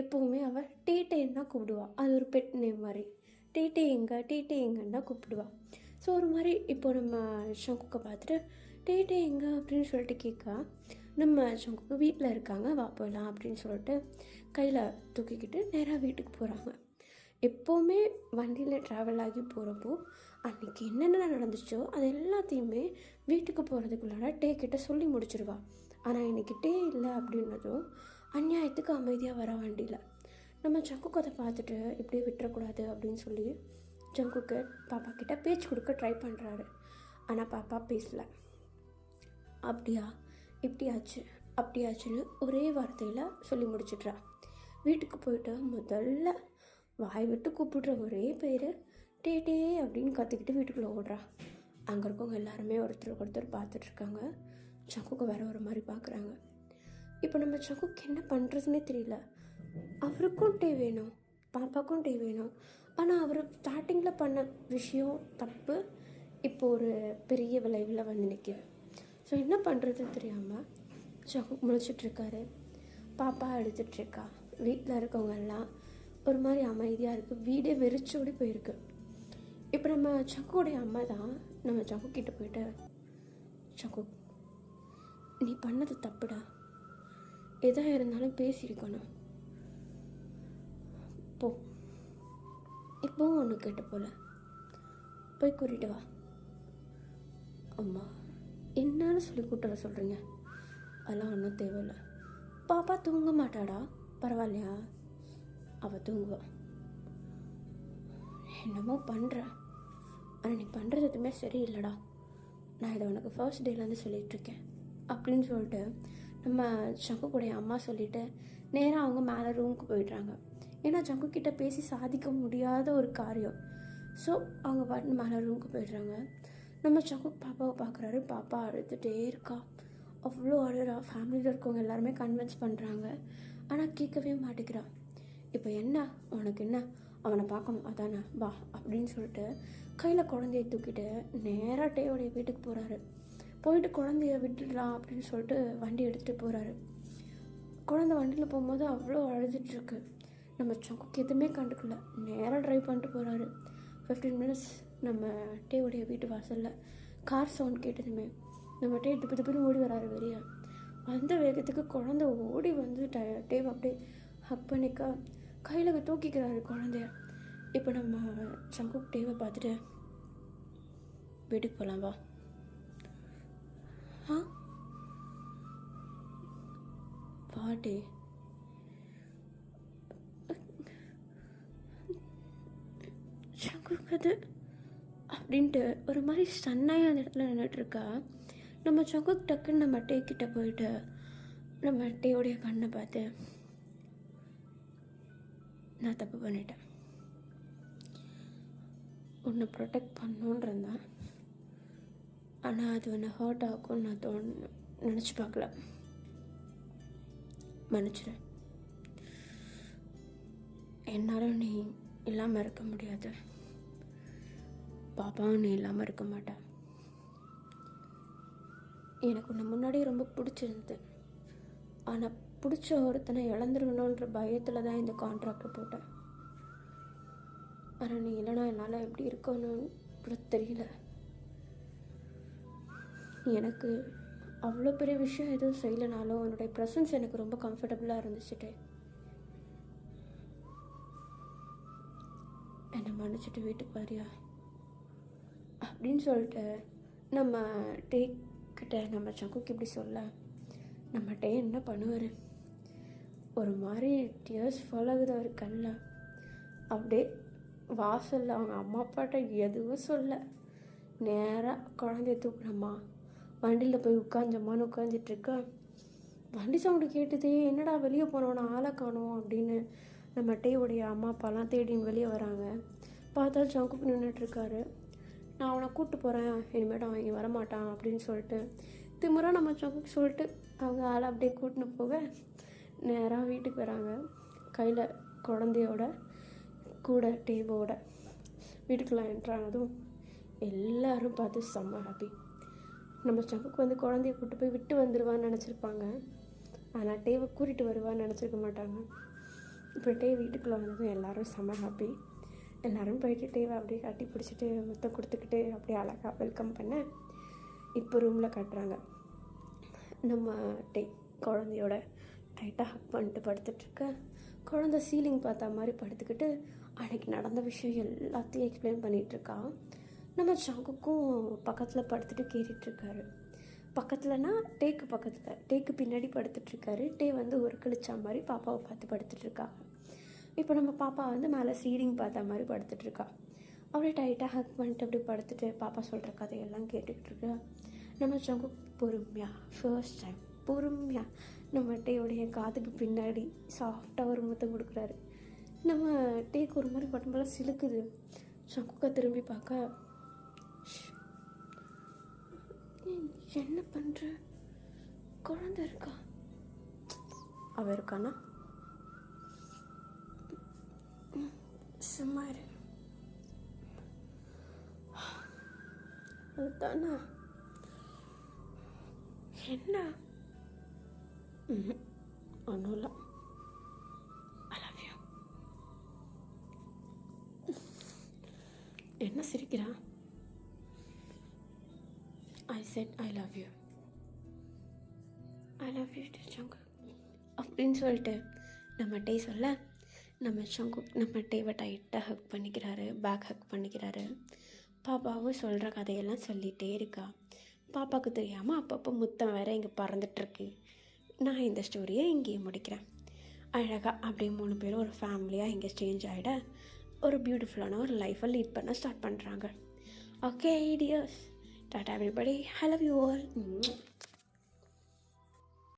S2: எப்போவுமே அவள் டேட்டேன்னு தான் கூப்பிடுவாள். அது ஒரு பெட் நேம் மாதிரி. டேட்டே எங்கன்னு தான் கூப்பிடுவாள். ஸோ ஒரு மாதிரி இப்போ நம்ம ஷங்குக்கை பார்த்துட்டு டேட்டே எங்க அப்படின்னு சொல்லிட்டு கேட்கா. நம்ம ஷங்குக்கு வீட்டில் இருக்காங்க, வா போகலாம் அப்படின்னு சொல்லிட்டு கையில் தூக்கிக்கிட்டு நேராக வீட்டுக்கு போகிறாங்க. எப்போவுமே வண்டியில் ட்ராவல் ஆகி போகிறப்போ அன்றைக்கி என்னென்ன நடந்துச்சோ அது எல்லாத்தையுமே வீட்டுக்கு போகிறதுக்குள்ளார டே கிட்ட சொல்லி முடிச்சிடுவா. ஆனால் இன்றைக்கி டே இல்லை அப்படின்னதும் அநியாயத்துக்கு அமைதியாக வர வண்டியில். நம்ம ஜங்குக்கு அதை பார்த்துட்டு இப்படியே விட்டுறக்கூடாது அப்படின்னு சொல்லி ஜங்குக்கு பாப்பா கிட்ட பேச்சு கொடுக்க ட்ரை பண்ணுறாரு. ஆனால் பாப்பா பேசலை. அப்படியா, இப்படியாச்சு அப்படியாச்சுன்னு ஒரே வார்த்தையில் சொல்லி முடிச்சிட்றா. வீட்டுக்கு போயிட்டு முதல்ல வாய் விட்டு கூப்பிடுற ஒரே பேர் டே அப்படின்னு கற்றுக்கிட்டு வீட்டுக்குள்ளே ஓடுறா. அங்கே இருக்கவங்க எல்லாருமே ஒருத்தருக்கு ஒருத்தர் பார்த்துட்ருக்காங்க. ஜங்குக்கு வேற ஒரு மாதிரி பார்க்குறாங்க. இப்போ நம்ம ஜங்குக்கு என்ன பண்ணுறதுன்னே தெரியல. அவருக்கும் டே வேணும், பாப்பாவுக்கும் டே வேணும். ஆனால் அவர் ஸ்டார்டிங்கில் பண்ண விஷயம் தப்பு, இப்போ ஒரு பெரிய விளைவில் வந்து நிற்கிது. ஸோ என்ன பண்ணுறதுன்னு தெரியாமல் ஜங்குக்கு முழிச்சிட்ருக்காரு. பாப்பா எடுத்துகிட்ருக்கா. வீட்டில் இருக்கவங்க எல்லாம் ஒரு மாதிரி அமைதியாக இருக்குது. வீடே வெறிச்சோடி போயிருக்கு. இப்போ நம்ம ஜங்குடைய அம்மா தான் நம்ம ஜங்கு கிட்ட போயிட்டு, ஜங்கு நீ பண்ணது தப்புடா, எதாக இருந்தாலும் பேசியிருக்கணும். போ, இப்போவும் ஒன்று கேட்டு போல போய் கூட்டிகிட்டு வா. அம்மா என்னன்னு சொல்லி கூட்ட சொல்கிறீங்க? அதெல்லாம் ஒன்றும் தேவையில்லை. பாப்பா தூங்க மாட்டாடா, பரவாயில்லையா? அவள் தூங்குவா. என்னமோ பண்ணுற, ஆனால் நீ பண்ணுறது எதுவுமே சரியில்லைடா. நான் இதை உனக்கு ஃபர்ஸ்ட் டேலேருந்து சொல்லிகிட்ருக்கேன் அப்படின்னு சொல்லிட்டு நம்ம சங்குக்குடைய அம்மா சொல்லிவிட்டு நேராக அவங்க மேலே ரூமுக்கு போயிடுறாங்க. ஏன்னா சங்குக்கிட்ட பேசி சாதிக்க முடியாத ஒரு காரியம். ஸோ அவங்க பாட்டு மேலே ரூமுக்கு போயிடுறாங்க. நம்ம சங்கு பாப்பாவை பார்க்குறாரு. பாப்பா அழுதுகிட்டே இருக்கா, அவ்வளோ அழுறா. ஃபேமிலியில் இருக்கவங்க எல்லாருமே கன்வின்ஸ் பண்ணுறாங்க, ஆனால் கேட்கவே மாட்டேங்கிறான். இப்போ என்ன உனக்கு, என்ன அவனை பார்க்கணும் அதானே, வா அப்படின்னு சொல்லிட்டு கையில் குழந்தைய தூக்கிட்டு நேராக டேவோடைய வீட்டுக்கு போகிறாரு. போயிட்டு குழந்தைய விட்டுடலாம் அப்படின்னு சொல்லிட்டு வண்டி எடுத்துகிட்டு போகிறாரு. குழந்தை வண்டியில் போகும்போது அவ்வளோ அழுதுட்டுருக்கு. நம்ம சங்குக்கு எதுவுமே கண்டுக்கல, நேராக ட்ரைவ் பண்ணிட்டு போகிறாரு. 15 மினிட்ஸ் நம்ம டேவுடைய வீட்டு வாசலில் கார் சவுண்ட் கேட்டதுமே நம்ம டே திப்பு ஓடி வராரு வெளியே. அந்த வேகத்துக்கு குழந்தை ஓடி வந்து டேவ் அப்படியே ஹக் பண்ணிக்க கையில் தூக்கிக்கிறாரு குழந்தைய. இப்போ நம்ம சங்கு டேவை பார்த்துட்டு வீட்டுக்கு போகலாம் வா. பாட்டே சங்குக்கு அப்படின்ட்டு ஒரு மாதிரி சன்னாயாக அந்த இடத்துல நின்றுட்டுருக்கா. நம்ம சங்கு டக்குன்னு நம்ம டே கிட்ட போயிட்டு நம்ம டேவுடைய கண்ணை பார்த்து, நான் தப்பு பண்ணிட்டேன், உன்னை ப்ரொடெக்ட் பண்ணணுன்றேன், ஆனால் அது உன்னை ஹர்ட் ஆகும் நான் நினச்சி பார்க்கல, மன்னிச்சிரு. என்னாலும் நீ இல்லாமல் இருக்க முடியாது, பாப்பாவும் நீ இல்லாமல் இருக்க மாட்டேன். எனக்கு உன்னை முன்னாடியே ரொம்ப பிடிச்சிருந்தது, ஆனால் பிடிச்ச ஒருத்தனை இழந்துருக்கணுன்ற பயத்தில் தான் இந்த கான்ட்ராக்டை போட்டேன். ஆனால் நீ இல்லைனா என்னால் எப்படி இருக்கணும்னு தெரியல. எனக்கு அவ்வளோ பெரிய விஷயம் எதுவும் செய்யலைனாலும் என்னுடைய ப்ரெசன்ஸ் எனக்கு ரொம்ப கம்ஃபர்டபுளாக இருந்துச்சுட்டு. என்னை மன்னிச்சுட்டு வீட்டுக்கு வரியா அப்படின்னு சொல்லிட்டு நம்ம டேக்கிட்ட நம்ம சங்குக்கு இப்படி சொல்ல, நம்ம டே என்ன பண்ணுவார், ஒரு மாதிரி டியர்ஸ் ஃபால் ஆகுது அவர் கண்ணில். அப்படியே வாசலில் அவங்க அம்மா அப்பாட்ட எதுவும் சொல்ல, நேராக குழந்தைய தூக்குனம்மா வண்டியில் போய் உட்காந்தம்மான்னு உட்காந்துட்ருக்கா. வண்டி சவுண்டு கேட்டுதே, என்னடா வெளியே போனோன்னா ஆளை காணோம் அப்படின்னு நம்ம டேவுடைய அம்மா அப்பாலாம் தேடின்னு வெளியே வராங்க. பார்த்தா சங்குக்கு நின்றுட்டுருக்காரு. நான் அவனை கூப்பிட்டு போகிறேன், இனிமேட்டு அவன் இங்கே வரமாட்டான் அப்படின்னு சொல்லிட்டு திமுறை நம்ம சங்குக்கு சொல்லிட்டு அவங்க ஆளை அப்படியே கூட்டின்னு போக நேராக வீட்டுக்கு வராங்க. கையில் குழந்தையோட கூட டேவோட வீட்டுக்குலாம் என்ட்ரானதும் எல்லோரும் பார்த்து செம்ம ஹாப்பி. நம்ம சங்குக்கு வந்து குழந்தைய கூப்பிட்டு போய் விட்டு வந்துடுவான்னு நினச்சிருப்பாங்க, ஆனால் டேவை கூட்டிகிட்டு வருவான்னு நினச்சிருக்க மாட்டாங்க. இப்போ டே வீட்டுக்குள்ளே வந்ததும் எல்லோரும் செம்ம ஹாப்பி. எல்லோரும் போயிட்டு டேவை அப்படியே கட்டி பிடிச்சிட்டு முத்தம் கொடுத்துக்கிட்டு அப்படியே அழகாக வெல்கம் பண்ண இப்போ ரூமில் கட்டுறாங்க. நம்ம டே குழந்தையோட டைட்டாக ஹக் பண்ணிட்டு படுத்துட்ருக்க. குழந்தை சீலிங் பார்த்தா மாதிரி படுத்துக்கிட்டு அன்றைக்கி நடந்த விஷயம் எல்லாத்தையும் எக்ஸ்பிளைன் பண்ணிகிட்ருக்கா. நம்ம சங்குக்கும் பக்கத்தில் படுத்துட்டு கேட்டுட்ருக்காரு. பக்கத்துலனா டேக்கு பக்கத்தில், டேக்கு பின்னாடி படுத்துட்ருக்காரு. டே வந்து ஒரு கழிச்சா மாதிரி பாப்பாவை பார்த்து படுத்துட்ருக்காங்க. இப்போ நம்ம பாப்பா வந்து மேலே சீலிங் பார்த்தா மாதிரி படுத்துட்ருக்கா. அப்படியே டைட்டாக ஹக் பண்ணிட்டு அப்படி படுத்துட்டு பாப்பா சொல்கிற கதையெல்லாம் கேட்டுக்கிட்டு இருக்கா. நம்ம சங்கு பொறுமையாக ஃபர்ஸ்ட் டைம் பொறுமையாக நம்ம டேயோடைய காதுக்கு பின்னாடி சாஃப்டாக ஒரு முத்தம் கொடுக்குறாரு. நம்ம டேக்கு ஒரு மாதிரி பட்டம் சிலுக்குது. சங்குக்கா திரும்பி பார்க்க, என்ன பண்ணுற, குழந்தை இருக்கா, அவ இருக்கானா, சும்மா இரு, அதுதானா, என்ன ஒன்றும் இல்லை, ஐ லவ் யூ. என்ன சிரிக்கிறா? I said I love you. I love you too, Jungkook. அப்படின்னு சொல்லிட்டு நம்மகிட்டே சொல்ல, நம்ம சங்குக் நம்ம டேவை டைட்டாக ஹக் பண்ணிக்கிறாரு, பேக் ஹக் பண்ணிக்கிறாரு. பாப்பாவும் சொல்கிற கதையெல்லாம் சொல்லிகிட்டே இருக்கா. பாப்பாவுக்கு தெரியாமல் அப்பப்போ முத்தம் வேற இங்கே பறந்துட்டுருக்கு. நான் இந்த ஸ்டோரியை இங்கேயே முடிக்கிறேன். அழகாக அப்படியே 3 பேரும் ஒரு ஃபேமிலியாக இங்கே சேஞ்ச் ஆகிட ஒரு பியூட்டிஃபுல்லான ஒரு லைஃப்பை லீட் பண்ண ஸ்டார்ட் பண்ணுறாங்க. Okay tears, Tata everybody, I love you all.